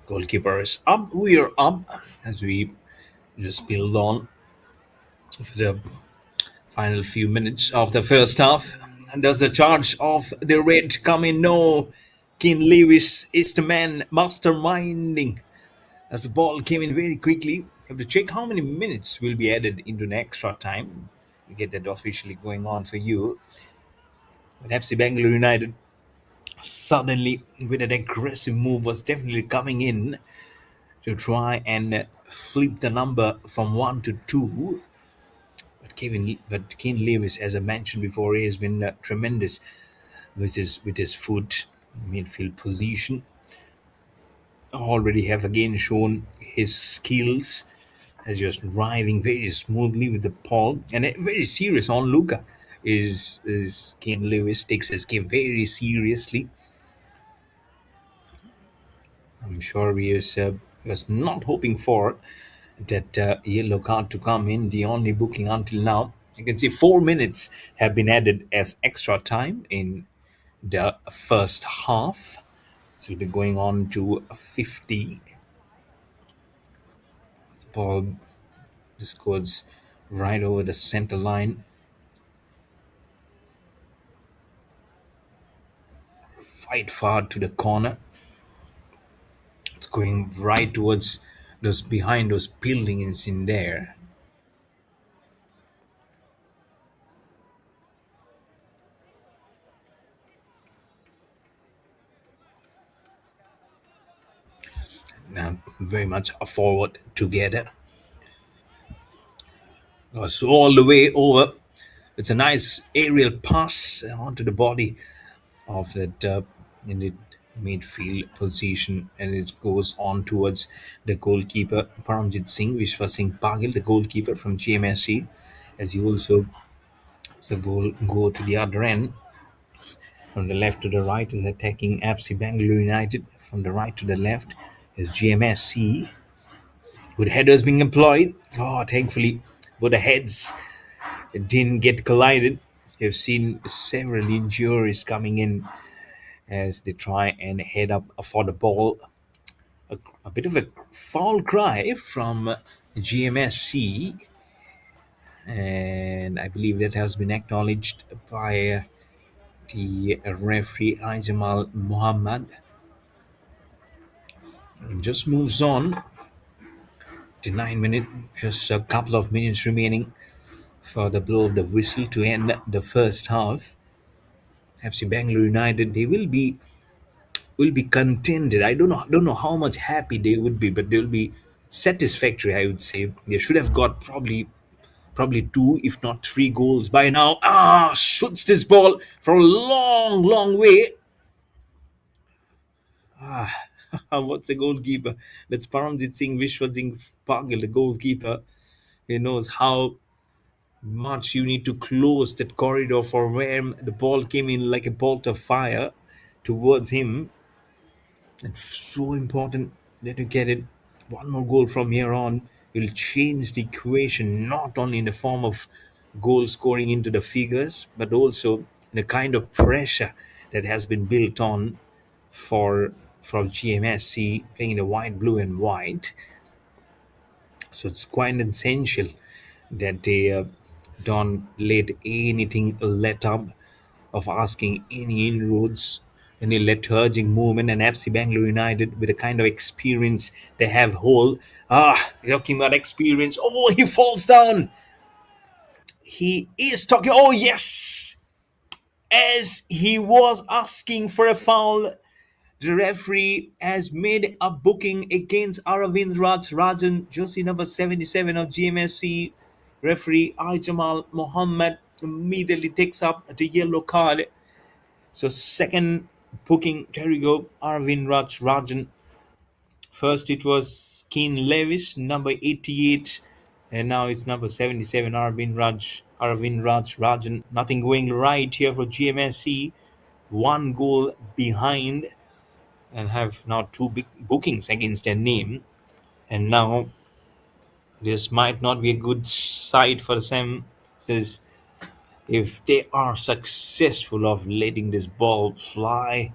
Goalkeeper is up. We are up as we just build on for the final few minutes of the first half. And does the charge of the red come in? No. Keane Lewis is the man masterminding as the ball came in very quickly. Have to check how many minutes will be added into the extra time. We get that officially going on for you. But FC Bangalore United suddenly, with an aggressive move, was definitely coming in to try and flip the number from 1 to 2. But Kane Lewis, as I mentioned before, he has been tremendous with his foot midfield position. Already have again shown his skills as just driving very smoothly with the ball, and a very serious on Luca is Kane Lewis takes his game very seriously. I'm sure he was not hoping for that yellow card to come in. The only booking until now, you can see 4 minutes have been added as extra time in the first half. So it'll be going on to 50. The ball just goes right over the center line, right far to the corner. It's going right towards those behind those buildings in there. Now, very much forward together. So all the way over. It's a nice aerial pass onto the body of that in the midfield position, and it goes on towards the goalkeeper Paramjit Singh, Vishwa Singh Pagil, the goalkeeper from GMSC, as he also the goal go to the other end. From the left to the right is attacking FC Bangalore United. From the right to the left is GMSC. Good headers being employed. Oh, thankfully, both the heads didn't get collided. You've seen several injuries coming in as they try and head up for the ball. A bit of a foul cry from GMSC, and I believe that has been acknowledged by the referee Ajamal Muhammad. And just moves on to 9 minutes, just a couple of minutes remaining for the blow of the whistle to end the first half. FC Bangalore United, they will be contented. I don't know how much happy they would be, but they'll be satisfactory. I would say they should have got probably two, if not three goals by now. Shoots this ball from a long, long way. What's the goalkeeper? That's Paramjit Singh Vishwa Singh Pagil, the goalkeeper. He knows how much you need to close that corridor for where the ball came in like a bolt of fire towards him. It's so important that you get it. One more goal from here on will change the equation, not only in the form of goal scoring into the figures, but also the kind of pressure that has been built on for from GMSC playing in the white, blue, and white. So it's quite essential that they don't let anything let up of asking any inroads any lethargic movement, and FC Bangalore United with the kind of experience they have hold. Talking about experience. Oh, he falls down. He is talking. Oh, yes. As he was asking for a foul, the referee has made a booking against Aravind Rajan, jersey number 77 of GMSC. Referee Ajamal Mohammed immediately takes up the yellow card. So second booking, there you go, Arvind Rajan. First it was Keen Levis, number 88, and now it's number 77, Arvind Rajan. Nothing going right here for GMSC. One goal behind and have now two big bookings against their name. And now this might not be a good side for them. Says if they are successful of letting this ball fly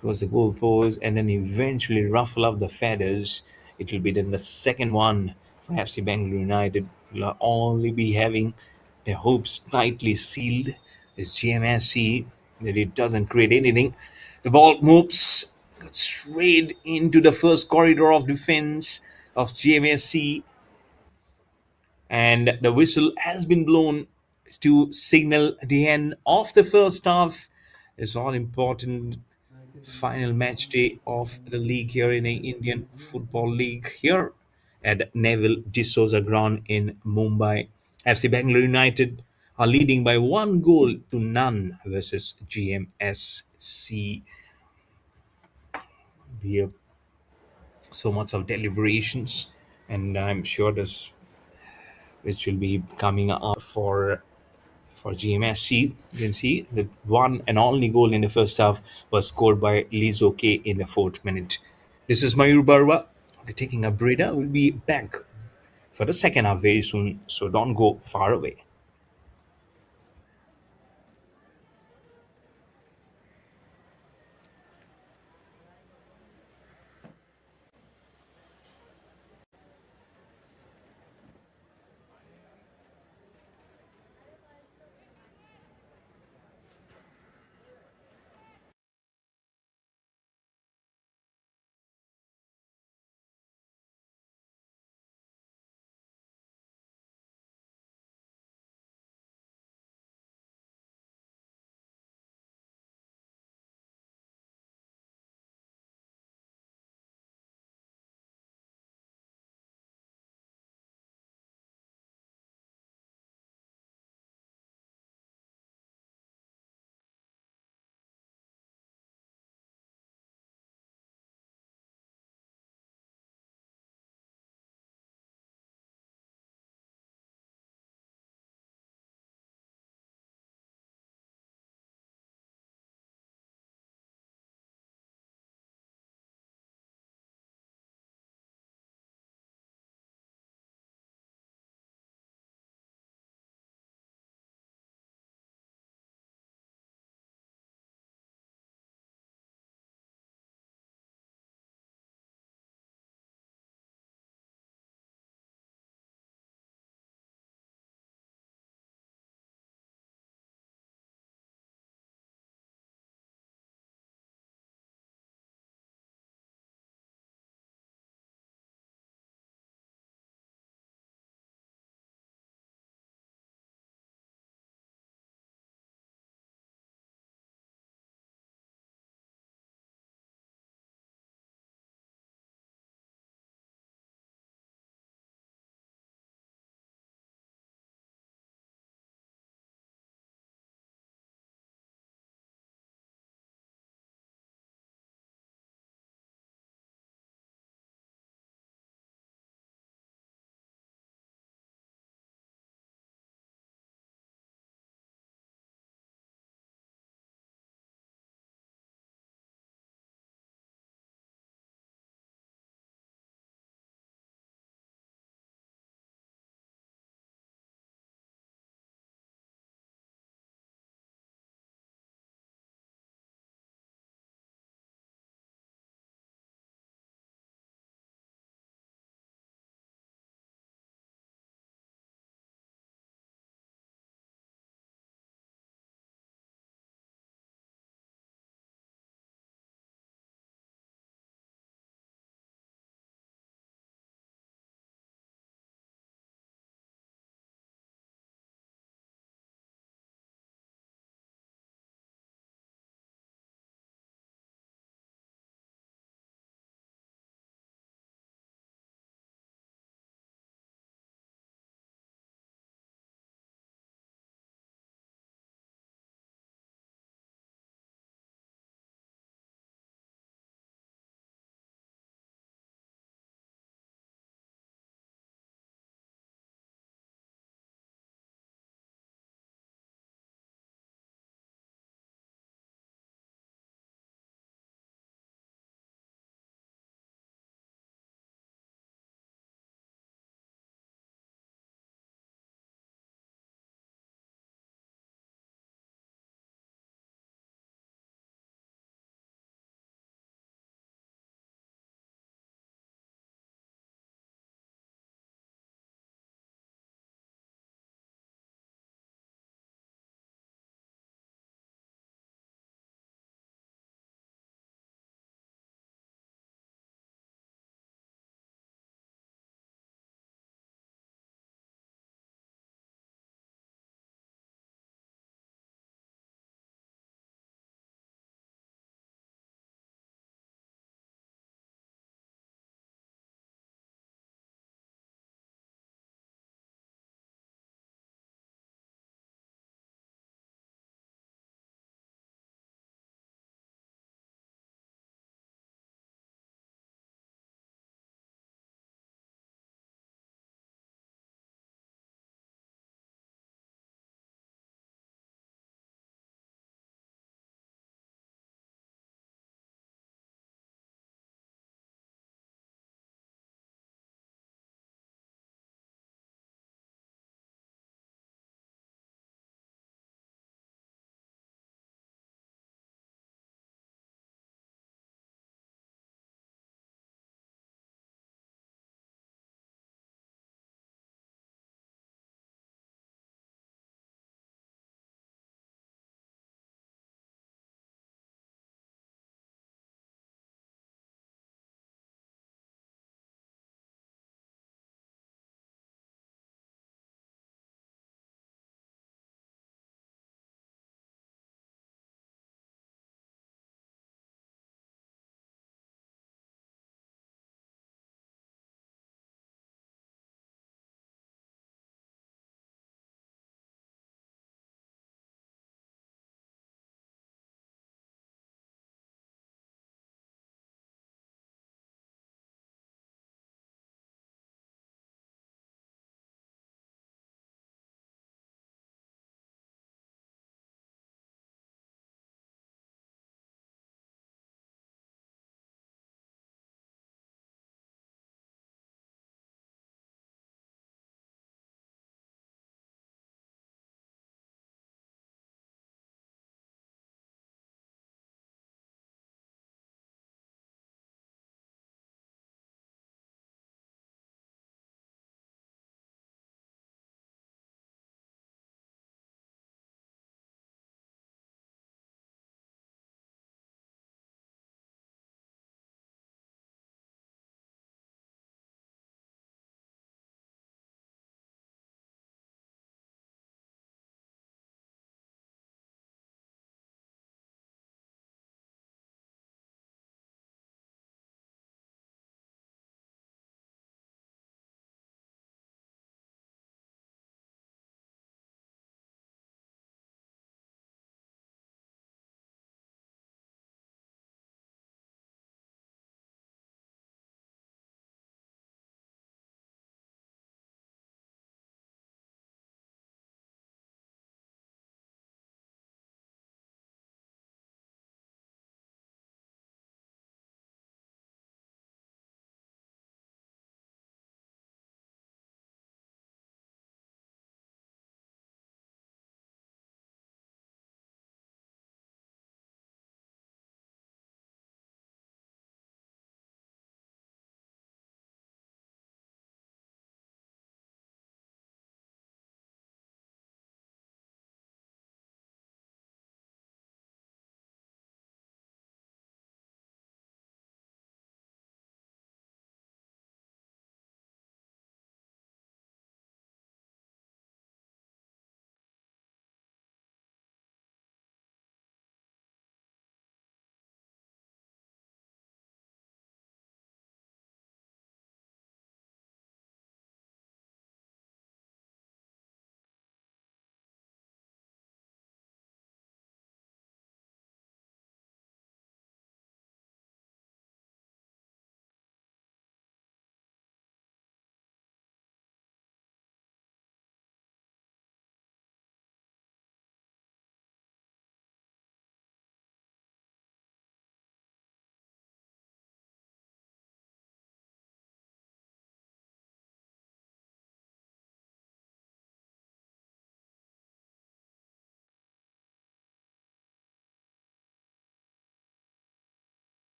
towards the goalpost and then eventually ruffle up the feathers, it will be then the second one for FC Bangalore United. Will only be having their hopes tightly sealed. This GMSC that it doesn't create anything. The ball moves straight into the first corridor of defense of GMSC, and the whistle has been blown to signal the end of the first half. It's all important final match day of the league here in the Indian Football League here at Neville D'Souza Ground in Mumbai. FC Bangalore United are leading by one goal to none versus GMSC. We have so much of deliberations, and I'm sure this which will be coming up for GMSC. You can see the one and only goal in the first half was scored by Lizo K in the fourth minute. This is Mayur Barwa. We're taking a breather. We'll be back for the second half very soon, so don't go far away.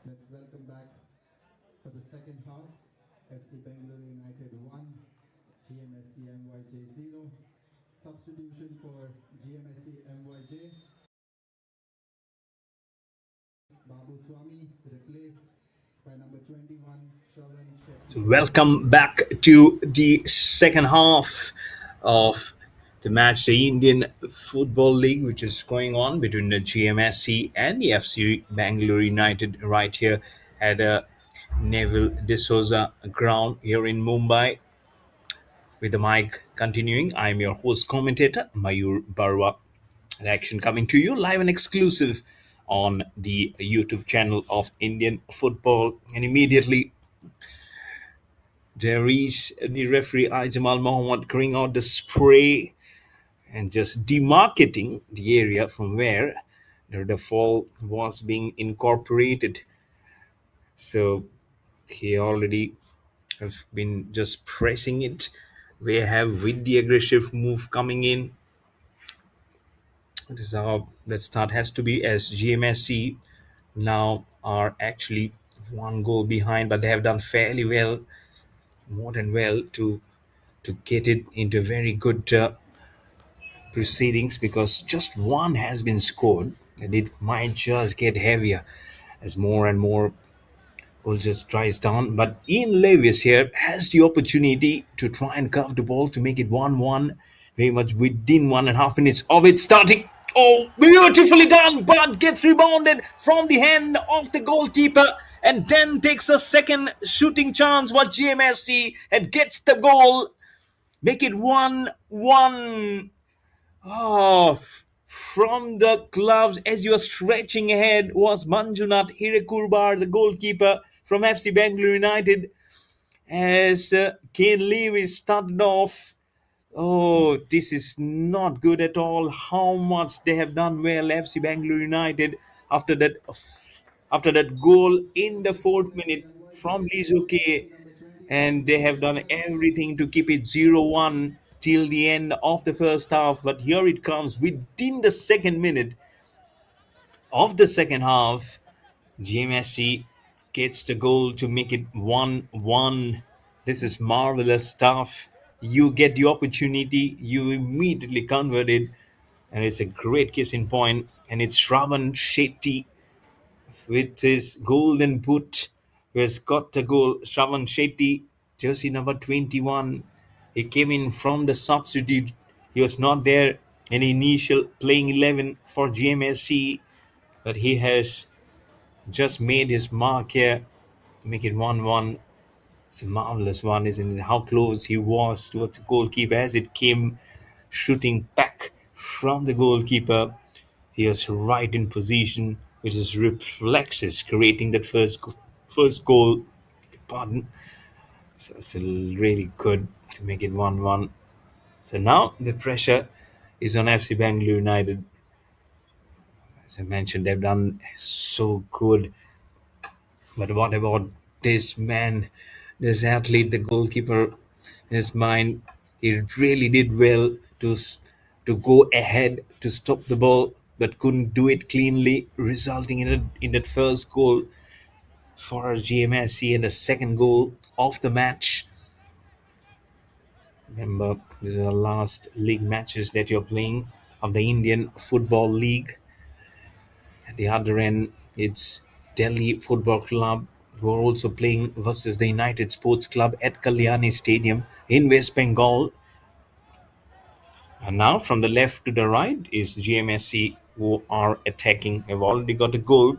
Let's welcome back for the second half. FC Bengaluru United 1, GMSC MYJ 0. Substitution for GMSC MYJ, Babu Swami replaced by number 21, Shravan So, Shetty. welcome back to the second half of the match, the Indian Football League, which is going on between the GMSC and the FC Bangalore United right here at Neville D'Souza ground here in Mumbai. With the mic continuing, I'm your host commentator, Mayur Barwa. An action coming to you live and exclusive on the YouTube channel of Indian Football. And immediately there is the referee Ajamal Mohammed carrying out the spray and just demarcating the area from where the fall was being incorporated. So he already have been just pressing it. We have with the aggressive move coming in. This is how the start has to be as GMSC now are actually one goal behind, but they have done fairly well, more than well, to get it into a very good proceedings because just one has been scored and it might just get heavier as more and more goal just dries down. But Ian Levis here has the opportunity to try and curve the ball to make it 1-1 very much within 1.5 minutes of it starting. Oh, beautifully done, but gets rebounded from the hand of the goalkeeper and then takes a second shooting chance for GMSC and gets the goal. Make it 1-1. Oh, from the gloves as you were stretching ahead was Manjunath Hirekurbar, the goalkeeper from FC Bangalore United. As Kane Lewis started off, oh, this is not good at all. How much they have done well, FC Bangalore United, after that after that goal in the fourth minute from Lizuke, and they have done everything to keep it 0-1 till the end of the first half. But here it comes within the second minute of the second half. GMSC gets the goal to make it 1-1. This is marvelous stuff. You get the opportunity, you immediately convert it, and it's a great kissing point. And it's Shravan Shetty with his golden boot who has got the goal. Shravan Shetty, jersey number 21. He came in from the substitute. He was not there in the initial playing 11 for GMSC, but he has just made his mark here to make it 1-1. It's a marvelous one, isn't it? How close he was towards the goalkeeper as it came shooting back from the goalkeeper. He was right in position with his reflexes, creating that first goal. Pardon. So it's really good to make it 1-1. So now the pressure is on FC Bangalore United. As I mentioned, they've done so good. But what about this man, this athlete, the goalkeeper? In his mind, he really did well to go ahead to stop the ball, but couldn't do it cleanly, resulting in that first goal for GMSC and the second goal of the match. Remember, these are the last league matches that you're playing of the Indian Football League. At the other end, it's Delhi Football Club who are also playing versus the United Sports Club at Kalyani Stadium in West Bengal. And now from the left to the right is GMSC who are attacking. Have already got a goal.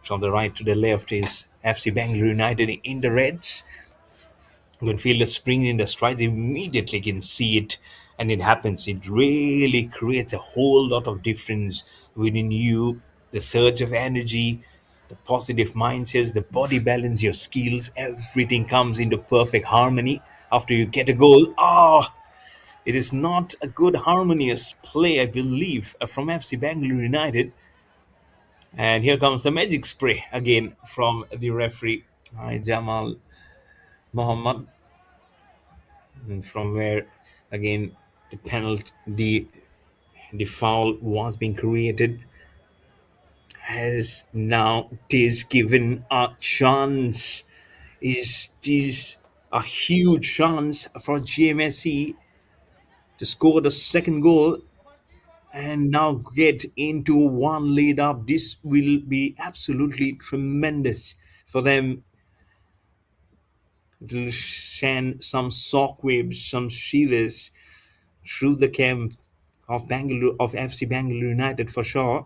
From the right to the left is FC Bangalore United in the Reds. You can feel the spring in the strides, you immediately can see it, and it happens. It really creates a whole lot of difference within you. The surge of energy, the positive mindsets, the body balance, your skills, everything comes into perfect harmony after you get a goal. It is not a good harmonious play, I believe, from FC Bangalore United. And here comes the magic spray again from the referee, Jamal Mohammed, and from where again the penalty, the foul was being created. has now is given a chance. Is this a huge chance for GMSC to score the second goal and now get into one lead up? This will be absolutely tremendous for them. It will send some shockwaves, some shivers through the camp of Bangalore of FC Bangalore United for sure.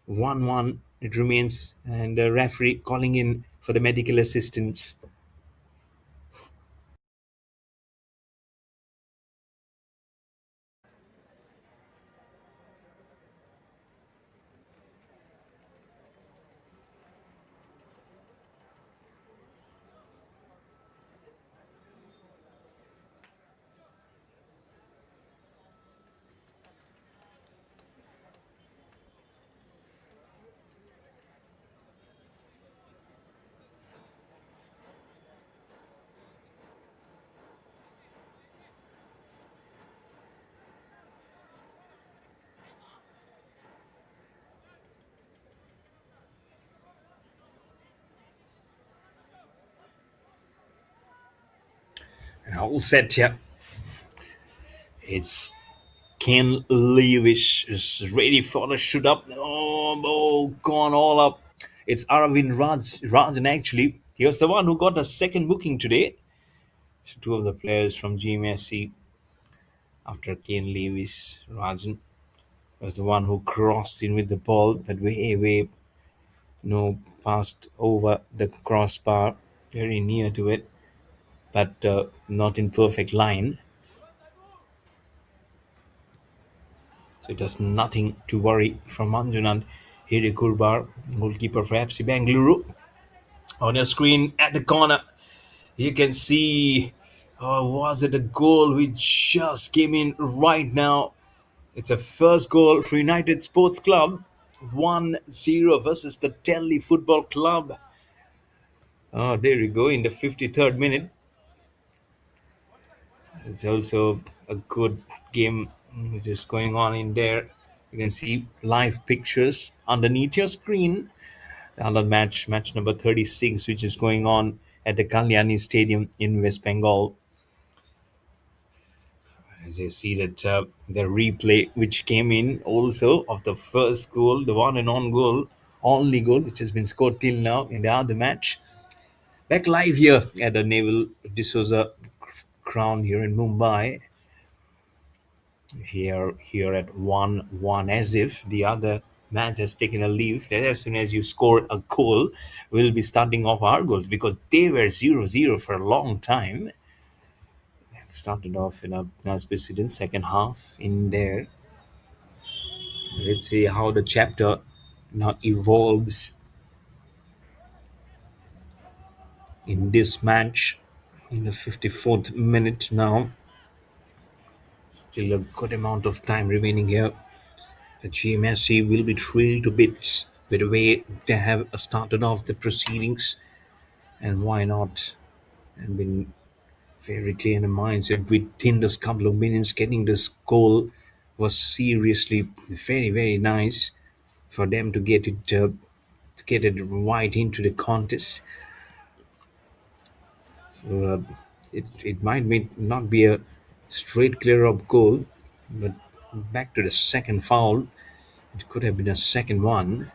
1-1 it remains, and the referee calling in for the medical assistance. And all set here. It's Ken Lewis is ready for the shoot up. Oh, gone all up. It's Aravind Rajan actually. He was the one who got a second booking today. Two of the players from GMSC after Ken Lewis. Rajan was the one who crossed in with the ball, but way, no, passed over the crossbar, very near to it, but not in perfect line. So it was nothing to worry from Manjunath Hirikurbar, goalkeeper for FC Bengaluru. On your screen at the corner, you can see, was it a goal which just came in right now? It's a first goal for United Sports Club. 1-0 versus the Delhi Football Club. Oh, there we go in the 53rd minute. It's also a good game which is going on in there. You can see live pictures underneath your screen. The other match number 36, which is going on at the Kalyani Stadium in West Bengal. As you see that the replay which came in also of the first goal, the one and only goal which has been scored till now in the other match. Back live here at the Naval D'Souza Crown here in Mumbai. Here at 1-1, as if the other match has taken a leave. As soon as you score a goal, we'll be starting off our goals because they were 0-0 for a long time. Started off in a nice precedent second half in there. Let's see how the chapter now evolves in this match. In the 54th minute now, still a good amount of time remaining here. The GMSC will be thrilled to bits with the way they have started off the proceedings, and why not? And been very clear in the minds that within this couple of minutes, getting this goal was seriously very nice for them to get it right into the contest. So it might not be a straight clear up goal, but back to the second foul, it could have been a second one.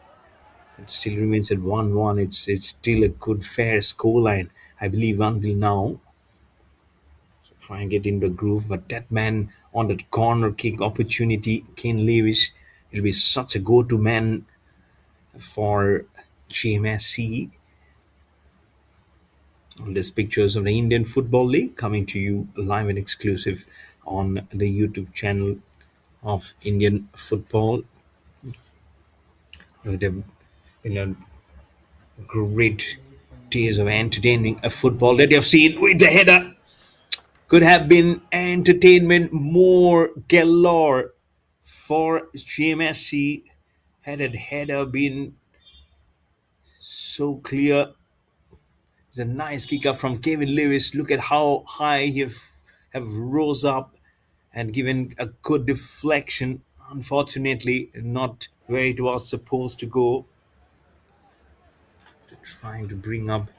It still remains at 1-1. It's still a good fair scoreline, I believe, until now. So try and get in the groove, but that man on that corner kick opportunity, Kane Lewis, will be such a go-to man for GMSC. All these pictures of the Indian Football League coming to you live and exclusive on the YouTube channel of Indian football. They've been a great days of entertaining a football that you've seen with the header. Could have been entertainment more galore for GMSC had that header been so clear. It's a nice kick up from Kevin Lewis. Look at how high he have rose up and given a good deflection. Unfortunately, not where it was supposed to go. Trying to bring up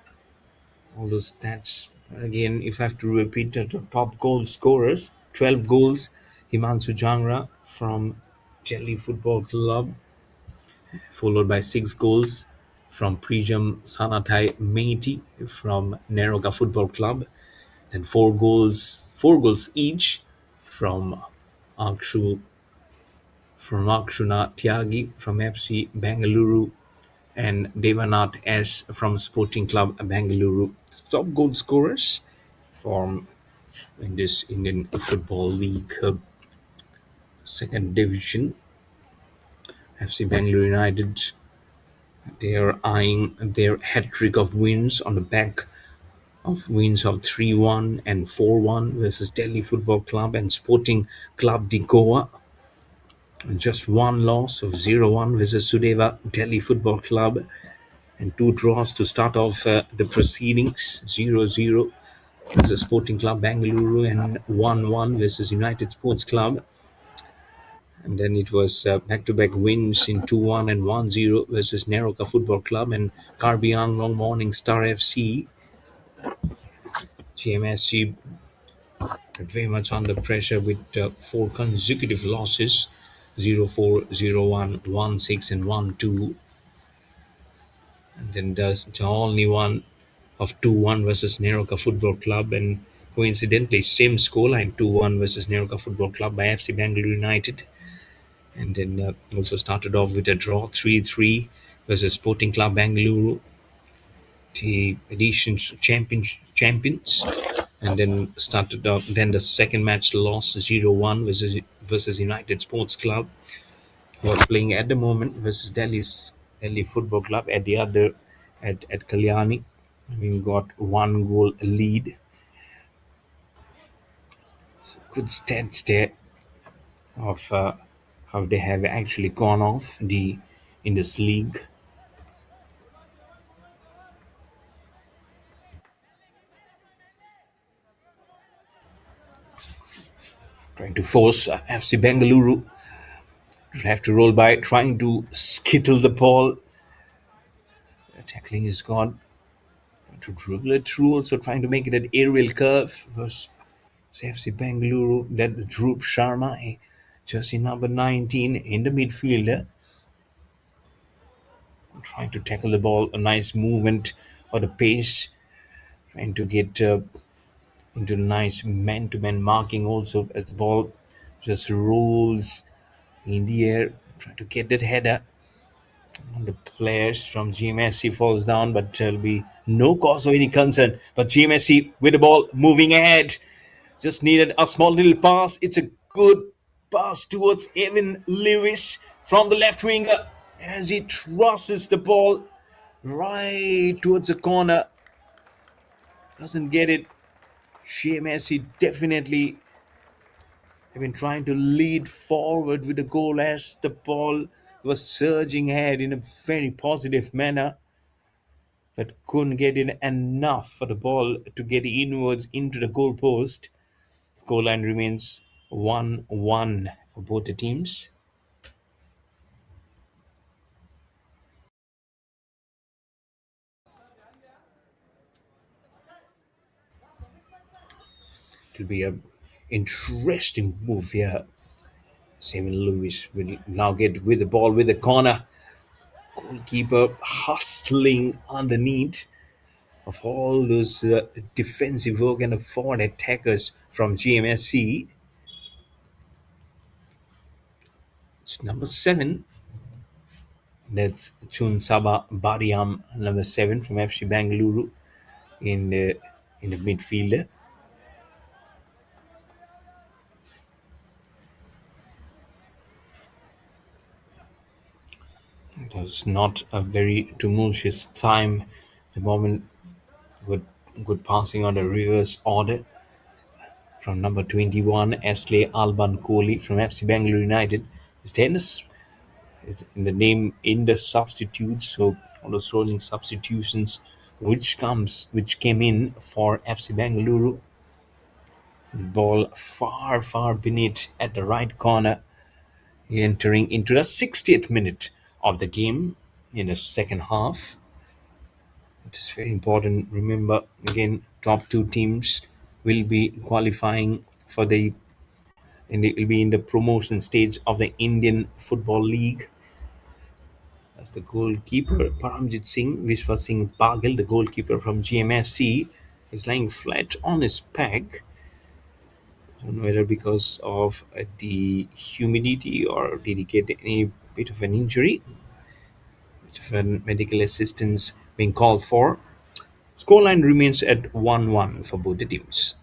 all those stats. Again, if I have to repeat the top goal scorers, 12 goals, Himanshu Jangra from Delhi Football Club, followed by 6 goals from Prijam Sanathai Meiti from Neroga Football Club, then 4 goals each from Akshu Akshuna Tyagi from FC Bengaluru and Devanath S from Sporting Club Bengaluru. Top goal scorers from in this Indian Football League second division. FC Bangalore United, they are eyeing their hat trick of wins on the back of wins of 3-1 and 4-1 versus Delhi Football Club and Sporting Club de Goa. Just one loss of 0-1 versus Sudeva Delhi Football Club and 2 draws to start off the proceedings. 0-0 versus Sporting Club Bengaluru and 1-1 versus United Sports Club. And then it was back-to-back wins in 2-1 and 1-0 versus Neroka Football Club and Karbi Anglong Morning Star FC. GMSC very much under pressure with 4 consecutive losses: 0-4, 0-1, 1-6 and 1-2. And then there's the only one of 2-1 versus Neroka Football Club, and coincidentally same scoreline, 2-1 versus Neroka Football Club by FC Bangalore United. And then also started off with a draw, 3-3 versus Sporting Club Bengaluru, the edition champions. And then started off, then the second match lost 0-1 versus United Sports Club, who was playing at the moment versus Delhi Football Club at the other at Kalyani. We got 1 goal lead. Good stats there of how they have actually gone off the in this league. Trying to force FC Bengaluru have to roll by, trying to skittle the ball. Tackling is gone. To dribble it through, also trying to make it an aerial curve. Was FC Bengaluru, that Dhruv Sharma, jersey number 19 in the midfielder, trying to tackle the ball. A nice movement or the pace, trying to get into nice man-to-man marking also as the ball just rolls in the air, trying to get that header. And the players from GMSC falls down, but there'll be no cause of any concern. But GMSC with the ball moving ahead, just needed a small little pass. It's a good pass towards Evan Lewis from the left winger as he crosses the ball right towards the corner. Doesn't get it. GMSC definitely have been trying to lead forward with the goal as the ball was surging ahead in a very positive manner, but couldn't get in enough for the ball to get inwards into the goal post. Scoreline remains 1-1 for both the teams. It will be a interesting move here. Simon Lewis will now get with the ball with the corner. Goalkeeper hustling underneath of all those defensive work and the forward attackers from GMSC. It's number 7. That's Chun Saba Bariam, number 7 from FC Bangalore in the midfielder. It was not a very tumultuous time. The moment, good good passing on the reverse order from number 21, Ashley Alban Kohli from FC Bangalore United. His tennis is in the name in the substitutes, so all those rolling substitutions which came in for FC Bangalore. Ball far beneath at the right corner. Entering into the 60th minute of the game in the second half. It is very important. Remember, again, top two teams will be qualifying for the and it will be in the promotion stage of the Indian Football League. As the goalkeeper Paramjit Singh, Vishwa Singh Pagal, the goalkeeper from GMSC, is lying flat on his back. I don't know whether because of the humidity or did he get any bit of an injury, bit of an medical assistance being called for. Scoreline remains at 1-1 for both the teams.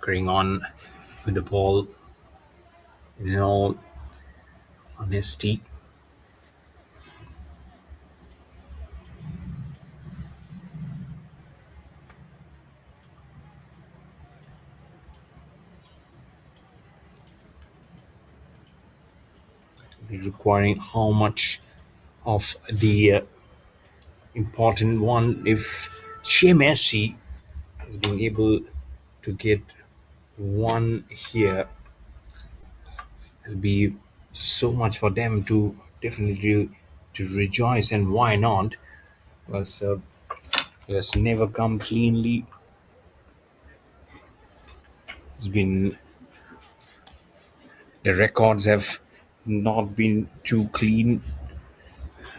Carrying on with the ball, all honesty, requiring how much of the important one if GMSC has been able to get one here, it'll be so much for them to definitely to rejoice, and why not? Because it has never come cleanly. It's been the records have not been too clean,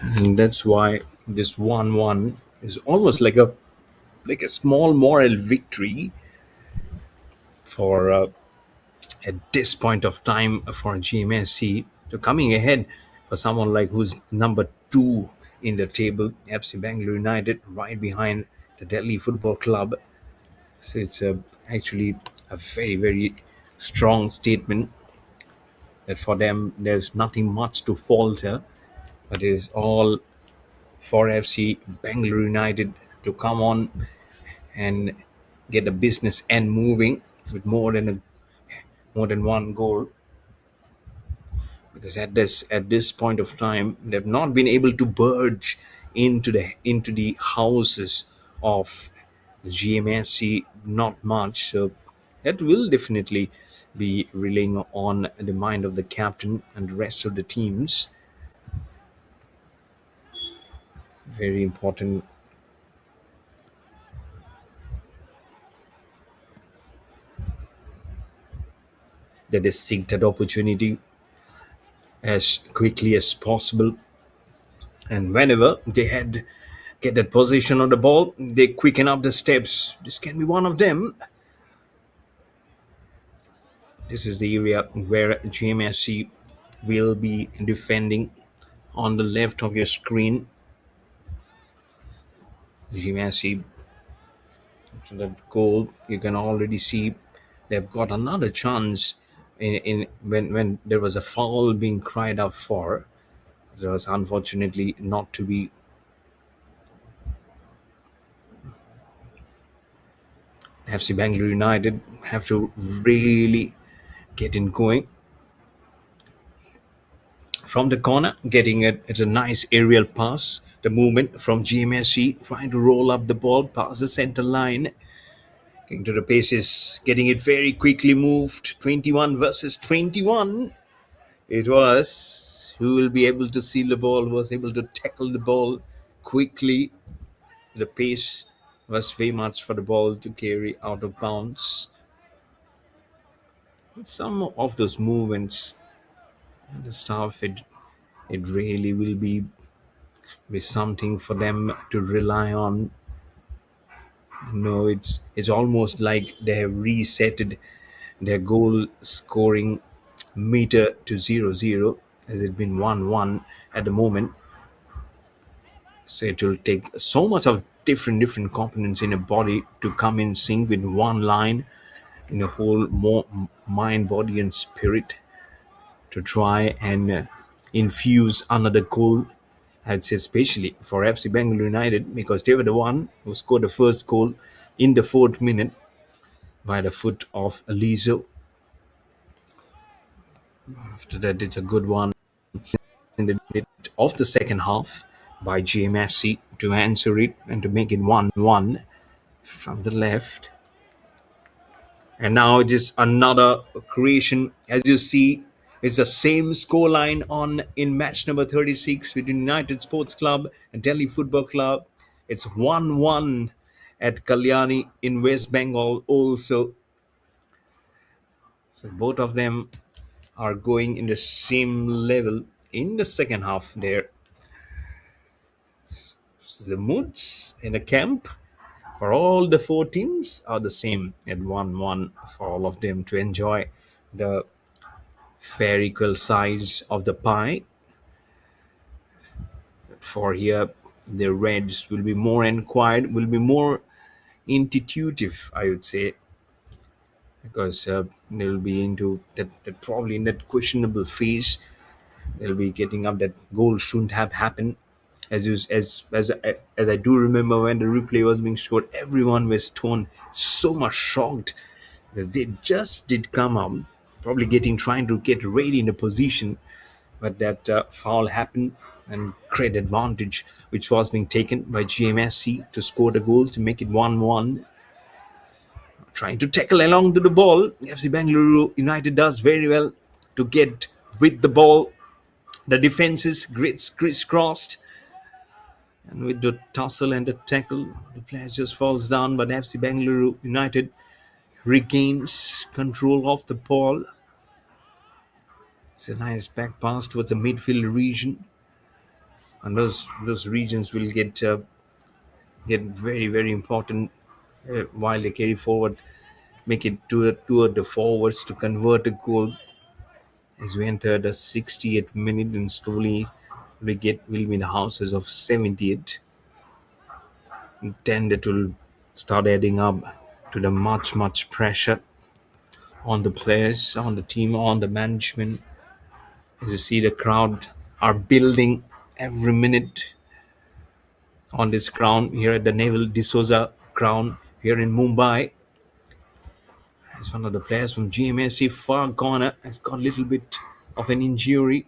and that's why this 1-1 is almost like a small moral victory for at this point of time for GMSC. So coming ahead for someone like who's number two in the table, FC Bangalore United, right behind the Delhi Football Club. So it's actually a very very strong statement that for them there's nothing much to falter, but it is all for FC Bangalore United to come on and get the business end moving with more than one goal, because at this point of time they've not been able to burge into the houses of GMSC, not much. So that will definitely be relying on the mind of the captain and the rest of the teams. Very important that they seek that opportunity as quickly as possible, and whenever they had get that position on the ball, they quicken up the steps. This can be one of them. This is the area where GMSC will be defending. On the left of your screen, GMSC, to that goal, you can already see they've got another chance in when there was a foul being cried out for. There was unfortunately not to be. FC Bangalore United have to really get in going from the corner, getting it. It's a nice aerial pass. The movement from GMSC, trying to roll up the ball past the center line. Getting to the paces, getting it very quickly moved. 21 versus 21. It was. Who will be able to seal the ball? Who was able to tackle the ball quickly? The pace was way much for the ball to carry out of bounds. Some of those movements and the stuff, it really will be something for them to rely on. No, it's almost like they have resetted their goal scoring meter to 0-0, as it's been 1-1 at the moment. So it will take so much of different components in a body to come in sync with one line in a whole more mind, body, and spirit to try and infuse another goal. I'd say especially for FC Bengaluru United, because they were the one who scored the first goal in the fourth minute by the foot of Alizo. After that, it's a good one in the minute of the second half by GMSC to answer it and to make it 1-1 from the left. And now it is another creation. As you see, it's the same scoreline on in match number 36 between United Sports Club and Delhi Football Club. It's 1-1 at Kalyani in West Bengal also. So both of them are going in the same level in the second half there. So the moods in the camp for all the four teams are the same at 1-1 for all of them to enjoy the fair equal size of the pie. For here, the Reds will be more inquired, will be more intuitive, I would say, because they'll be into that probably in that questionable phase. They'll be getting up that goal shouldn't have happened. As I do remember when the replay was being scored, everyone was torn so much shocked because they just did come up, probably getting trying to get ready in a position, but that foul happened and great advantage which was being taken by GMSC to score the goal to make it 1-1. Trying to tackle along to the ball, FC Bengaluru United does very well to get with the ball. The defense is crisscrossed, and with the tussle and the tackle, the player just falls down. But FC Bengaluru United regains control of the ball. It's a nice back pass towards the midfield region, and those regions will get very important while they carry forward, make it toward the forwards to convert a goal. As we enter the 60th minute, and slowly will be in the houses of 70th. And then that will start adding up to the much pressure on the players, on the team, on the management. As you see, the crowd are building every minute on this ground here at the Naval D'Souza ground here in Mumbai. As one of the players from GMSC far corner has got a little bit of an injury.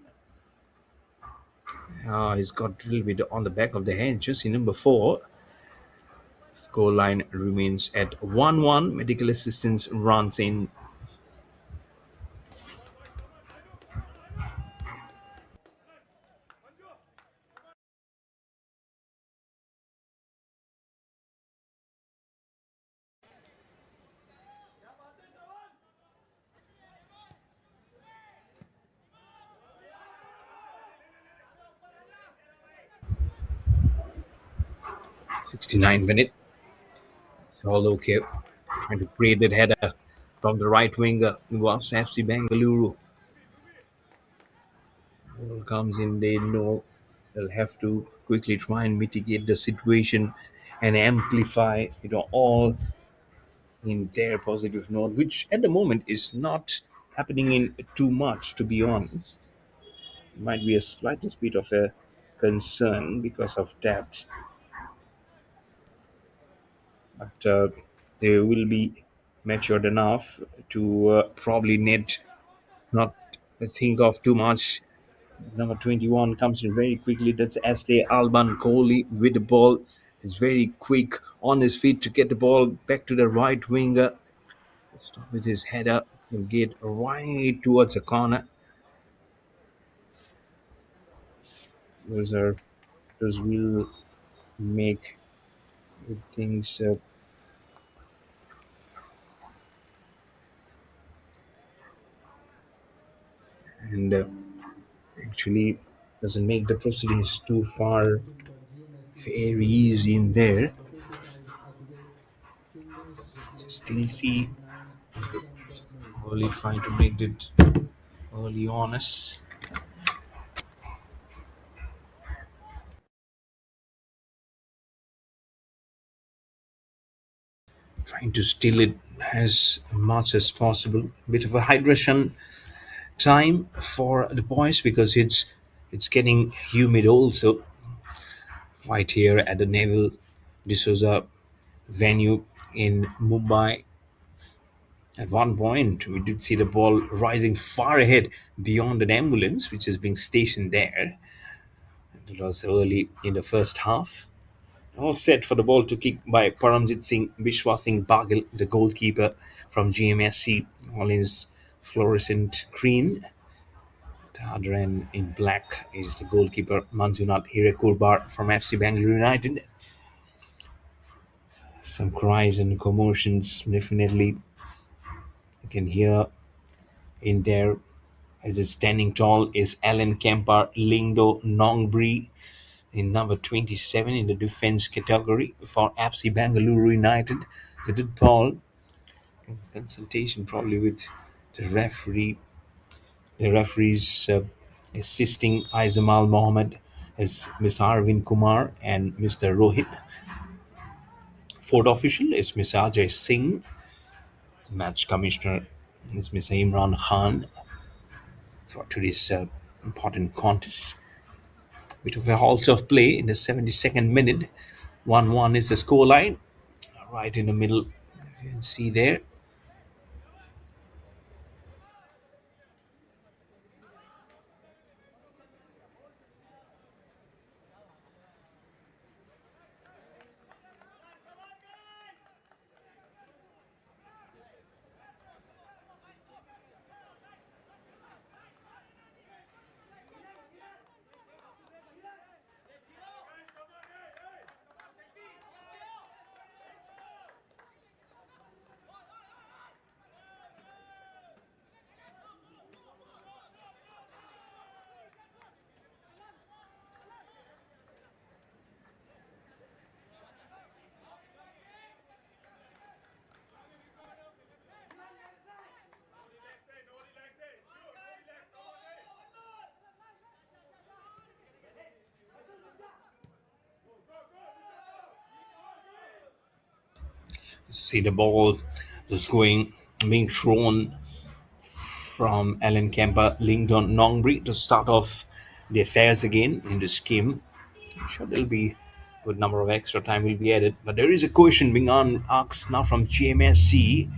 He's got a little bit on the back of the head, just in number 4. Scoreline remains at 1-1. Medical assistance runs in. 69 minute. It's all okay. Trying to create that header from the right winger was FC Bengaluru. Ball comes in, they know they'll have to quickly try and mitigate the situation and amplify all in their positive note, which at the moment is not happening in too much, to be honest. It might be a slightest bit of a concern because of that, but they will be matured enough to probably not think of too much Number 21 comes in very quickly. That's Ashley Alban Kohli with the ball. He's very quick on his feet to get the ball back to the right winger. Start with his header. He'll get right towards the corner. Those are those will make things and actually doesn't make the proceedings too far Substitution for GMSC very Bengaluru easy in United, there. number 25, Advait Tunde, replaced Still number see 29, Hisham Dapne. Early trying to make it early honest, trying to steal it as much as possible. Bit of a hydration time for the boys because it's getting humid also right here at the Naval D'Souza venue in Mumbai. At one point, we did see the ball rising far ahead beyond an ambulance which is being stationed there. It was early in the first half. All set for the ball to kick by Paramjit Singh, Bishwa Singh Bagal, the goalkeeper from GMSC, all in his fluorescent green. The other end in black is the goalkeeper Manjunath Hirekurbar from FC Bengaluru United. Some cries and commotions definitely you can hear in there. As is standing tall is Alan Kempar Lingdo Nongbre in number 27 in the defense category for FC Bengaluru United. They did Paul consultation probably with the referee. The referees assisting Aizamal Mohammed is Mr. Arvind Kumar and Mr. Rohit. Fourth official is Mr. Ajay Singh. The match commissioner is Mr. Imran Khan for today's important contest. Bit of a halt of play in the 72nd minute. 1-1 is the scoreline. Right in the middle, you can see there. See the ball just going, being thrown from Alan Kemper, Lingdon Nongbre to start off the affairs again in this game. I'm sure there'll be a good number of extra time will be added. But there is a question being asked now from GMSC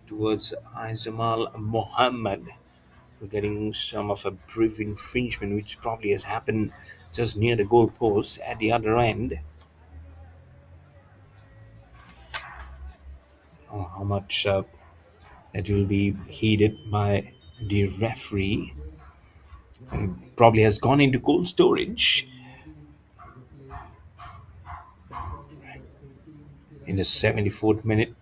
towards Aizamal Mohammed regarding some of a brief infringement which probably has happened just near the goalpost at the other end. How much that will be heeded by the referee. Substitution, Bengaluru Probably has United, gone into cold storage Nadi, replaced substitution number 18, in the Kiran Pandhare. 74th minute.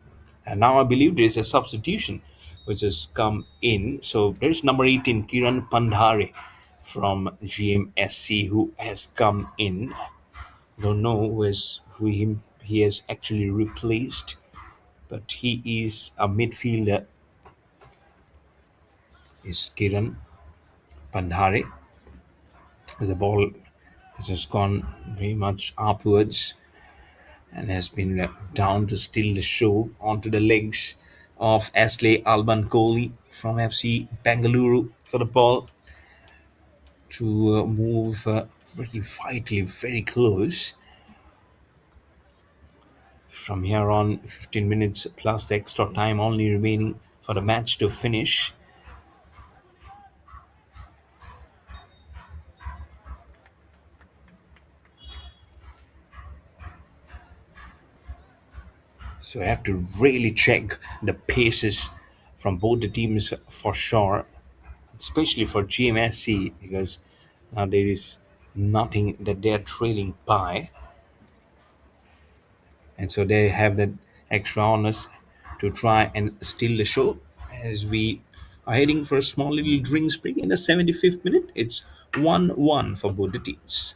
And now I believe there is a substitution which has come in. So there's number 18, Kiran Pandhare from GMSC, who has come in. Don't know who he has actually replaced, but he is a midfielder, is Kiran Pandhare. As the ball has just gone very much upwards and has been down to steal the show onto the legs of Ashley Alban Kohli from FC Bengaluru for the ball to move very vitally, very close. From here on, 15 minutes plus the extra time only remaining for the match to finish. So I have to really check the paces from both the teams for sure, especially for GMSC, because now there is nothing that they are trailing by, and so they have that extra honors to try and steal the show as we are heading for a small little drink break in the 75th minute. It's 1-1 for both the teams.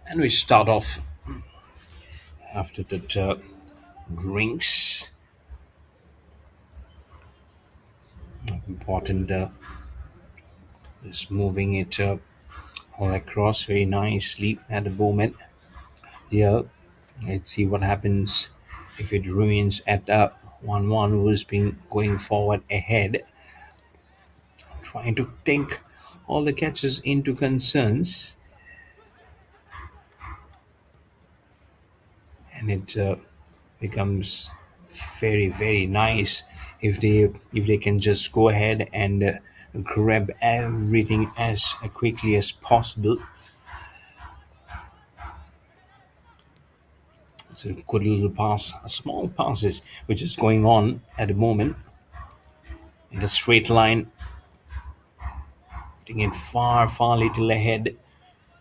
And we start off after that drinks. Important is moving it all across very nicely at the moment. Yeah, let's see what happens if it remains at 1-1, who's been going forward ahead, trying to take all the catches into concerns, and it becomes very very nice if they can just go ahead and grab everything as quickly as possible. It's a good little pass, a small passes which is going on at the moment in a straight line, putting it far far little ahead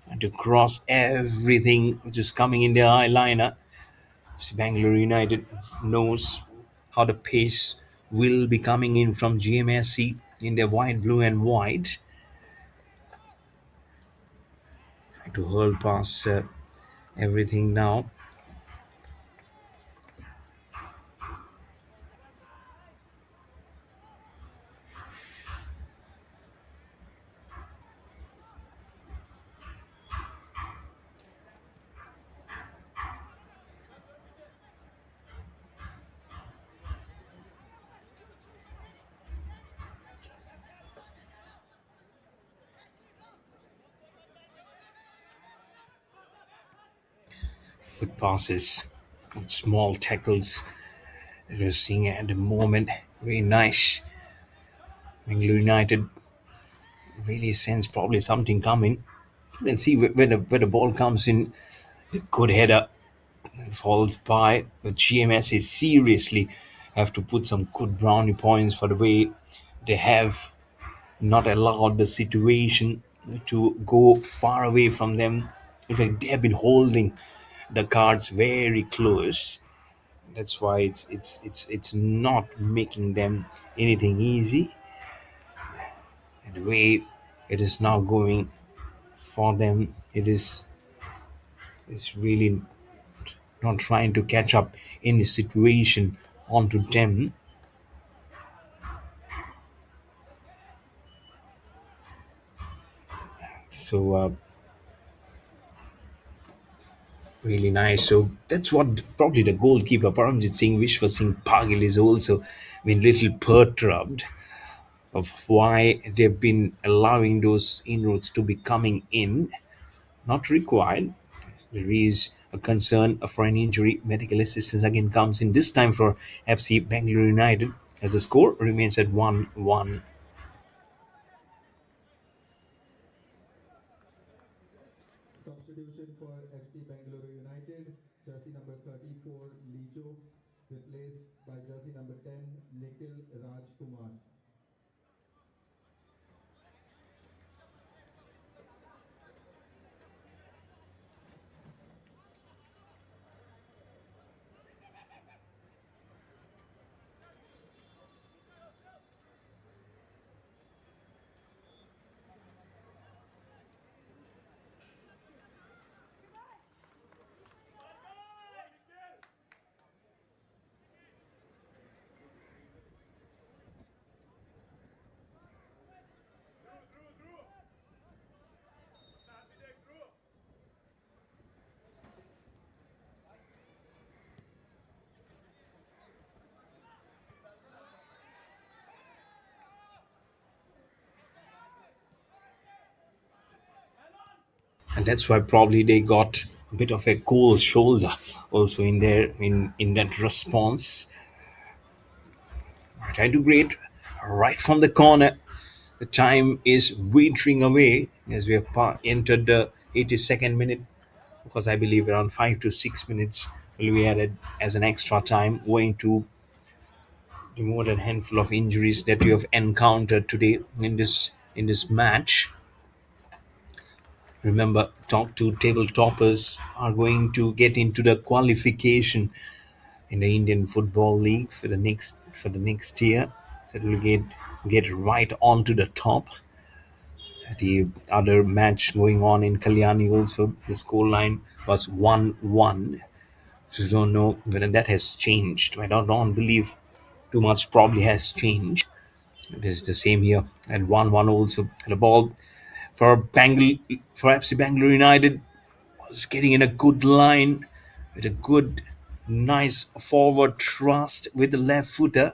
and to cross everything which is coming in the eyeliner. See, Bangalore United knows how the pace will be coming in from GMSC in their white, blue, and white. Trying to hurl past everything now. Good passes, good small tackles that we're seeing at the moment. Very nice. Bangalore United really sense probably something coming. Then see where the ball comes in. The good header falls by. The GMS is seriously have to put some good brownie points for the way they have not allowed the situation to go far away from them. In fact, they have been holding the cards very close. That's why it's not making them anything easy. And the way it is now going for them, it's really not trying to catch up in the situation onto them. So really nice. So that's what probably the goalkeeper Paramjit Singh Vishwa Singh Pagil is also been little perturbed. of why they've been allowing those inroads to be coming in. Not required. There is a concern for an injury. Medical assistance again comes in, this time for FC Bangalore United, as the score remains at 1-1. Substitution for FC Bengaluru United, jersey number 34, Lijo, replaced by jersey number 10, Nikhil Rajkumar. And that's why probably they got a bit of a cold shoulder also in there, in that response. Trying to great right from the corner. The time is wintering away as we have entered the 82nd minute, because I believe around 5 to 6 minutes will be added as an extra time, owing to the more than handful of injuries that you have encountered today in this match. Remember, top two table toppers are going to get into the qualification in the Indian Football League for the next year. So it will get right onto the top. The other match going on in Kalyani also, the scoreline was 1-1. So don't know whether that has changed. I don't believe too much probably has changed. It is the same here at 1-1 also. And the ball for FC Bangalore United was getting in a good line with a good, nice forward thrust with the left footer.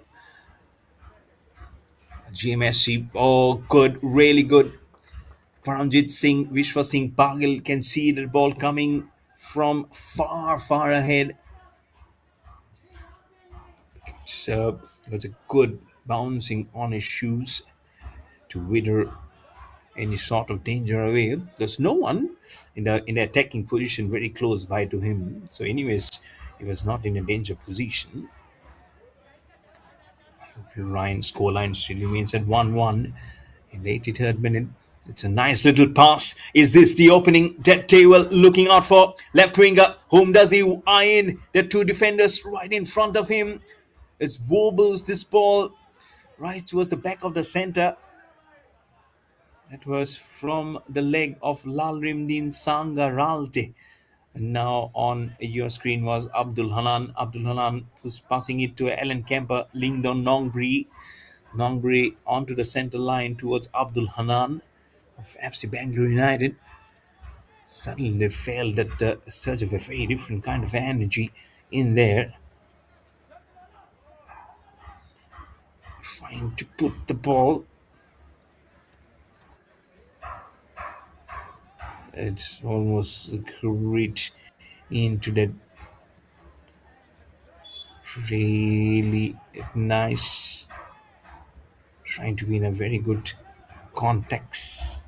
GMSC, oh, good, really good. Paramjit Singh, Vishwa Singh Pagal can see the ball coming from far, far ahead. So that's a good bouncing on his shoes to wither any sort of danger away. There's no one in the attacking position very close by to him. So, anyways, he was not in a danger position. Ryan scoreline still remains at 1-1 in the 83rd minute. It's a nice little pass. Is this the opening that Taywell looking out for? Left winger. Whom does he eye in? The two defenders right in front of him. It wobbles this ball right towards the back of the center. That was from the leg of Lalrimdin Sangaralte. And now on your screen was Abdul Hanan. Abdul Hanan was passing it to Alan Kemper, Lingdon Nongbre. Nongbre onto the center line towards Abdul Hanan of FC Bangalore United. Suddenly they felt that the surge of a very different kind of energy in there, trying to put the ball. It's almost great into that really nice, trying to be in a very good context.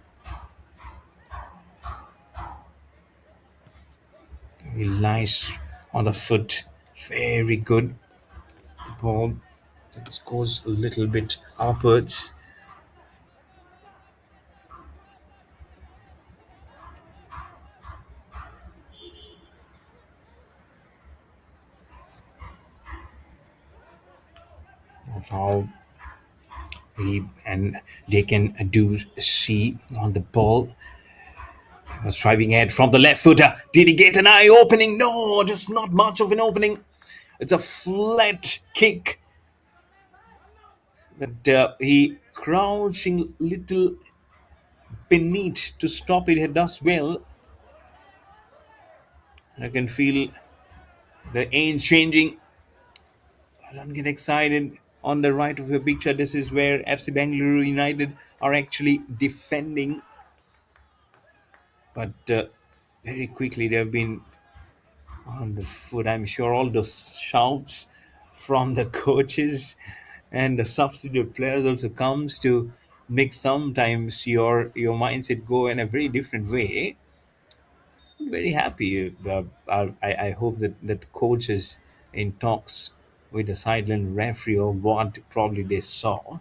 Very nice on the foot, very good. The ball that goes a little bit upwards. Of how and they can do see on the ball. Was driving ahead from the left footer. Did he get an eye opening? No, just not much of an opening. It's a flat kick. But he crouching little beneath to stop it. He does well. I can feel the aim changing. I don't get excited. On the right of your picture, this is where FC Bengaluru United are actually defending, but very quickly they've been on the foot. I'm sure all those shouts from the coaches and the substitute players also comes to make sometimes your mindset go in a very different way. I'm very happy. I hope that coaches in talks with the sideline referee or what probably they saw.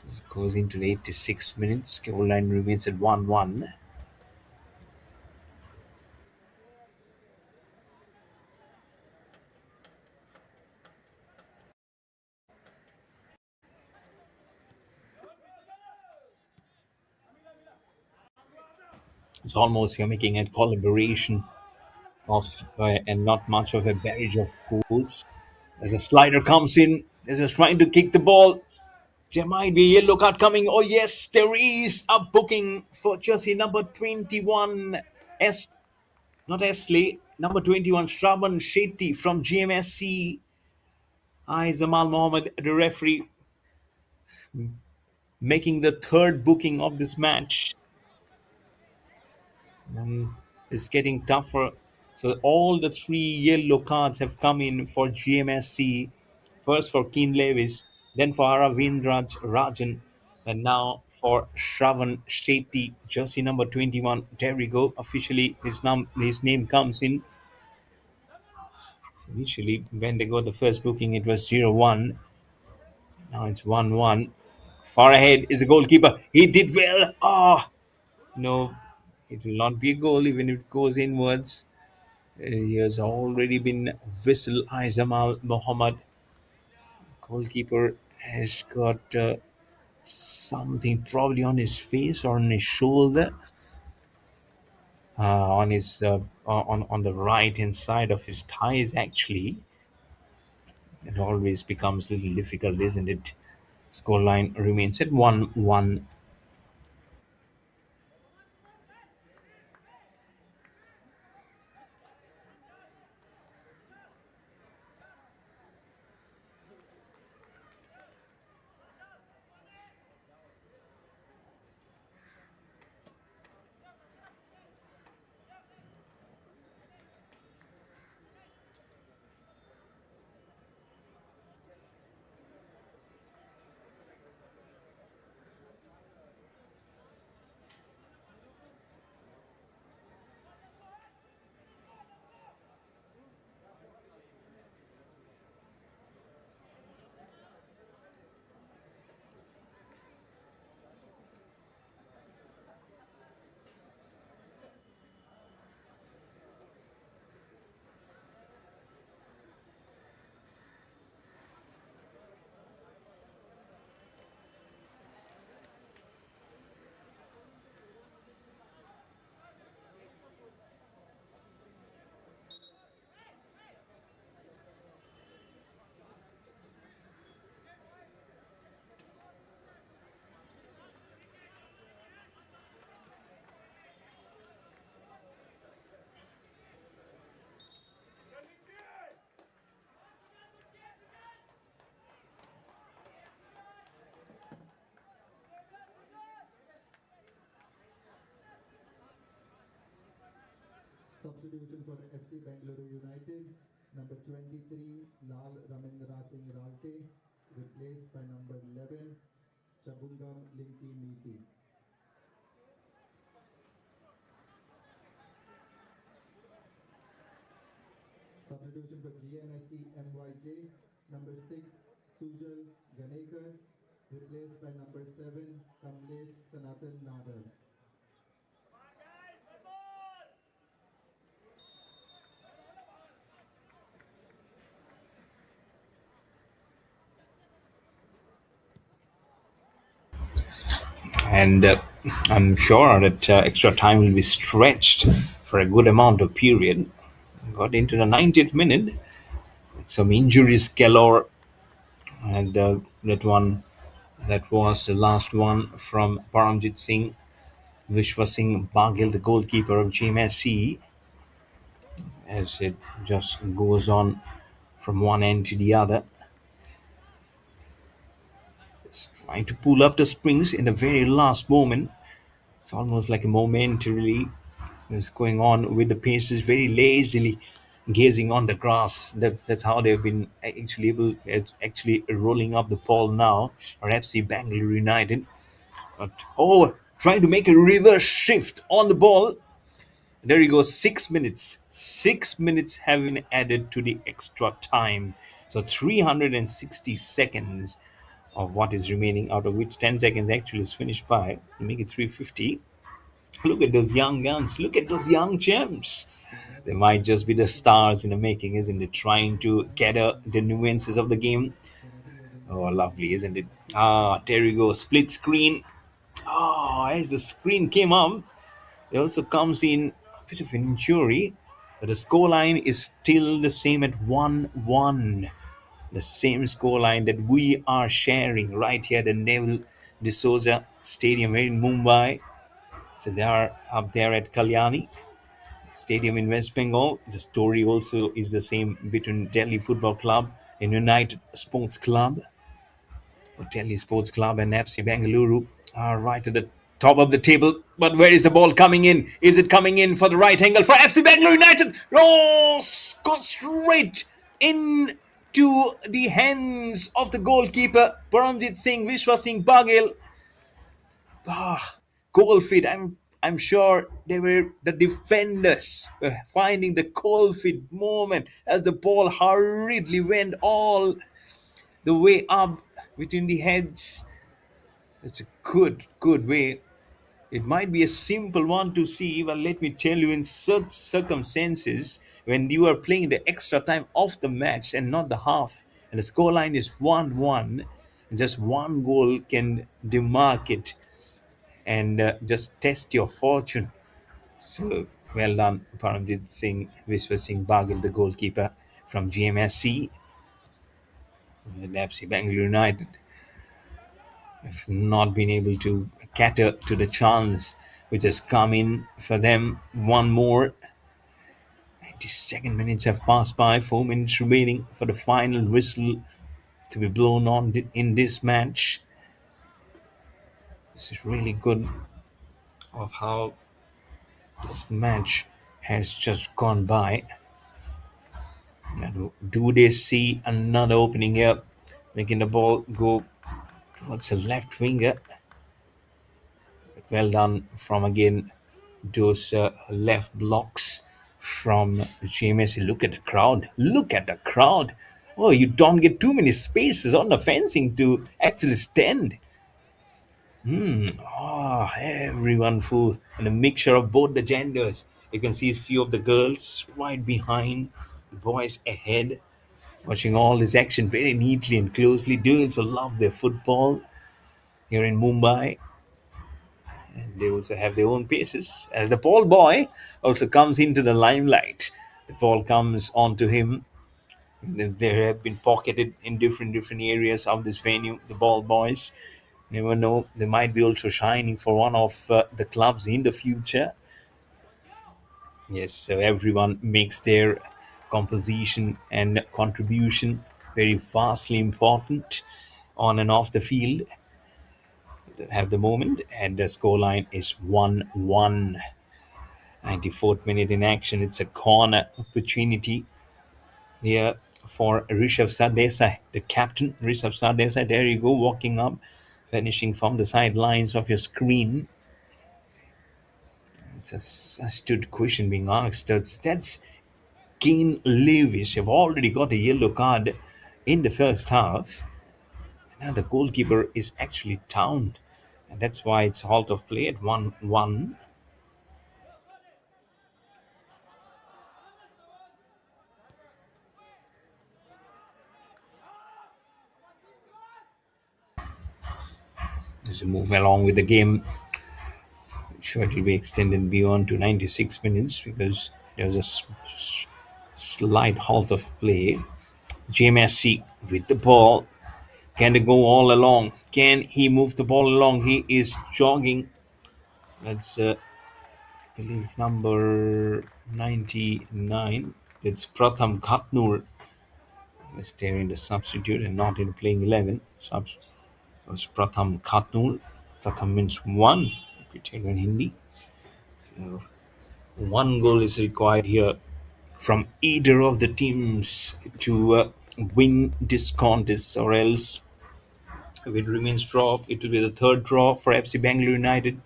It goes into the 86 minutes. Scoreline remains at 1-1. It's almost you're making a collaboration of and not much of a barrage of goals. As a slider comes in, as he's trying to kick the ball, there might be a yellow card coming. Oh yes, there is a booking for jersey number 21. S Not Esley, number 21, Shravan Shetty from GMSC. I Zamal Mohammed, the referee, making the third booking of this match. It's getting tougher. So all the three yellow cards have come in for GMSC. First for Keen Lewis, then for Aravindraj Rajan, and now for Shravan Shetty, jersey number 21. There we go. Officially, his name comes in. So initially, when they got the first booking, it was 0-1. Now it's 1-1. Far ahead is the goalkeeper. He did well. Ah, no, it will not be a goal even if it goes inwards. He has already been whistled. Aizamal Mohammed, goalkeeper, has got something probably on his face or on his shoulder, on his on the right hand side of his thighs. Actually, it always becomes a little difficult, isn't it? Scoreline remains at 1-1. Substitution for FC Bengaluru United, number 23, Lal Ramendra Singh Ralte, replaced by number 11, Chabungam Linki Miti. Substitution for GMSC MYJ, number 6, Sujal Ganekar, replaced by number 7, Kamlesh Sanatan Nadar. And I'm sure that extra time will be stretched for a good amount of period. Got into the 90th minute. Some injuries galore, and that was the last one from Paramjit Singh, Vishwa Singh Bagil, the goalkeeper of GMSC, as it just goes on from one end to the other. trying to pull up the strings in the very last moment. It's almost like a momentarily is going on with the paces very lazily gazing on the grass. That's how they've been actually able actually rolling up the ball now. Or FC Bangalore United. But, oh, trying to make a reverse shift on the ball. There you go, 6 minutes. 6 minutes have been added to the extra time. So 360 seconds of what is remaining, out of which 10 seconds actually is finished by to make it 350. Look at those young guns. Look at those young gems. They might just be the stars in the making, isn't it? Trying to gather the nuances of the game. Oh, lovely, isn't it? Ah, there you go. Split screen. Oh, as the screen came up, there also comes in a bit of an injury, but the scoreline is still the same at 1-1. The same scoreline that we are sharing right here at the Neville D'Souza Stadium here in Mumbai. So they are up there at Kalyani Stadium in West Bengal. The story also is the same between Delhi Football Club and United Sports Club. Delhi Sports Club and FC Bengaluru are right at the top of the table. But where is the ball coming in? Is it coming in for the right angle for FC Bengaluru United? Oh, got straight into the hands of the goalkeeper Paramjit Singh, Vishwa Singh Bagel. Goal feed. I'm sure they were the defenders were finding the goal feed moment as the ball hurriedly went all the way up between the heads. It's a good way. It might be a simple one to see, but let me tell you, in such circumstances, when you are playing the extra time of the match and not the half, and the scoreline is 1-1, and just one goal can demark it and just test your fortune. So well done, Paramjit Singh, Vishwa Singh Bagel, the goalkeeper from GMSC, and FC Bangalore United have not been able to cater to the chance which has come in for them. One more. 92nd minutes have passed by, 4 minutes remaining for the final whistle to be blown on in this match. This is really good of how this match has just gone by. And do they see another opening here, making the ball go towards the left winger? Well done from again those left blocks from GMSC. Look at the crowd. Look at the crowd. Oh, you don't get too many spaces on the fencing to actually stand. Everyone full and a mixture of both the genders. You can see a few of the girls right behind, the boys ahead, watching all this action very neatly and closely. They also love their football here in Mumbai. And they also have their own paces. As the ball boy also comes into the limelight, the ball comes onto him. They have been pocketed in different areas of this venue. The ball boys, never know, they might be also shining for one of the clubs in the future. Yes, so everyone makes their composition and contribution very vastly important on and off the field. They have the moment, and the scoreline is 1-1. 94th minute in action. It's a corner opportunity here for Rishabh Sardesai, the captain. Rishabh Sardesai, there you go, walking up, finishing from the sidelines of your screen. It's a astute question being asked. That's Kane Lewis. You've already got a yellow card in the first half. Now the goalkeeper is actually down. And that's why it's halt of play at 1-1. As we move along with the game, sure it will be extended beyond to 96 minutes because there's a slight halt of play. JMSC with the ball. Can they go all along? Can he move the ball along? He is jogging. That's, I believe, number 99. It's Pratham Ghatnur. Was there in the substitute and not in the playing 11. was Pratham Khatnul. Pratham means one, if you tell in Hindi. So one goal is required here from either of the teams to win this contest, or else if it remains draw, it will be the third draw for FC Bangalore United,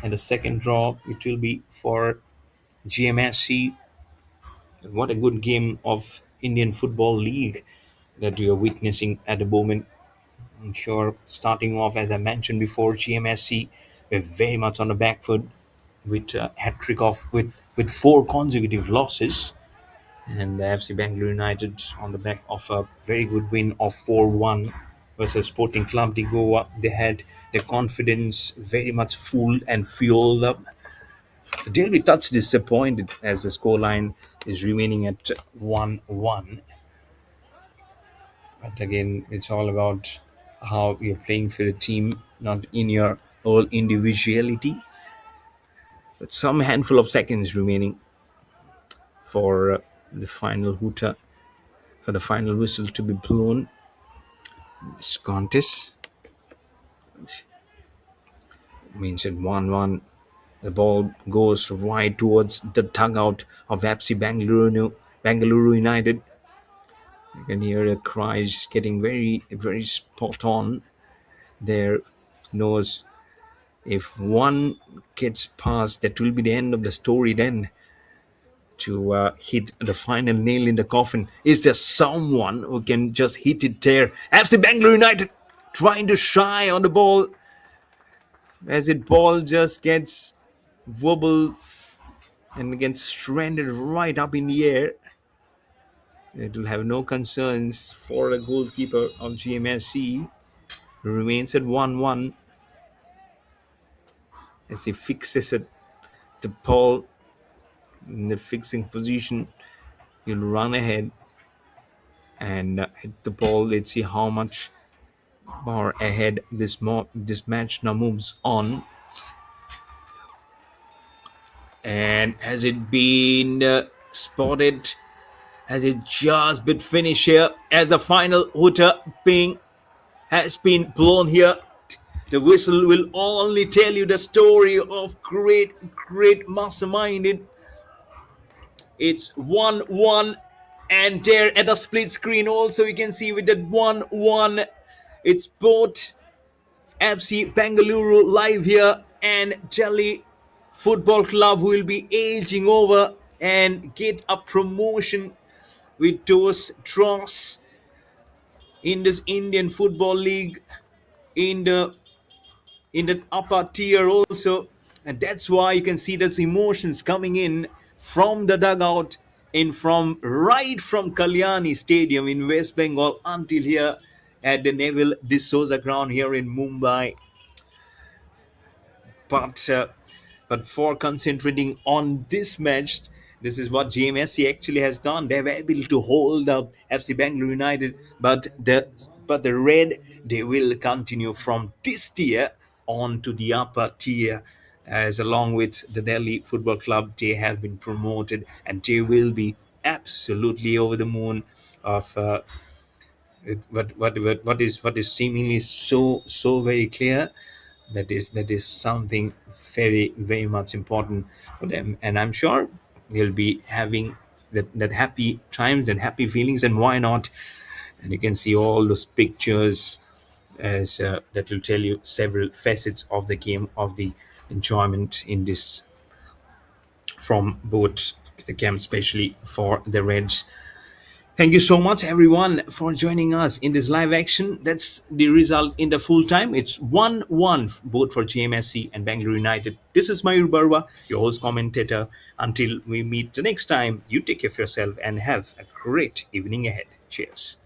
and the second draw it will be for GMSC. What a good game of Indian Football League that we are witnessing at the moment. I'm sure starting off, as I mentioned before, GMSC were very much on the back foot with a hat trick of with four consecutive losses, and the FC Bangalore United on the back of a very good win of 4-1 versus Sporting Club de Goa. They had their confidence very much full and fueled up. So they'll be touch disappointed as the scoreline is remaining at 1-1. But again, it's all about how you're playing for the team, not in your whole individuality. But some handful of seconds remaining for the final hooter, for the final whistle to be blown. This contest means at 1-1. The ball goes right towards the dugout of FC Bangalore United. You can hear the cries getting very, very spot on there. Knows if one gets past, that will be the end of the story then. To hit the final nail in the coffin, is there someone who can just hit it there? FC Bangalore United trying to shy on the ball as it ball just gets wobbled and gets stranded right up in the air. It will have no concerns for the goalkeeper of GMSC. Remains at 1-1 as he fixes it. The ball in the fixing position. He'll run ahead and hit the ball. Let's see how much more ahead this match now moves on. And has it been spotted? Has it just been finished here? As the final hooter being has been blown here. The whistle will only tell you the story of great masterminded. It's 1-1, and there at the split screen also you can see with that 1-1, it's both FC Bengaluru live here and Delhi Football Club who will be aging over and get a promotion with those draws in this Indian Football League in the upper tier also, and that's why you can see those emotions coming in from the dugout in from right from Kalyani Stadium in West Bengal until here at the Neville D'Souza ground here in Mumbai. But uh, but for concentrating on this match, this is what GMSC actually has done. They were able to hold up FC Bangalore United, but the red, they will continue from this tier on to the upper tier, as along with the Delhi Football Club, they have been promoted and they will be absolutely over the moon of what is seemingly so very clear, that is something very very much important for them, and I'm sure they'll be having that happy times and happy feelings, and why not. And you can see all those pictures as that will tell you several facets of the game, of the enjoyment in this from both the camp, especially for the Reds. Thank you so much, everyone, for joining us in this live action. That's the result in the full time. It's 1-1 both for GMSC and Bangalore United. This is Mayur Barwa, your host commentator. Until we meet the next time, you take care of yourself and have a great evening ahead. Cheers.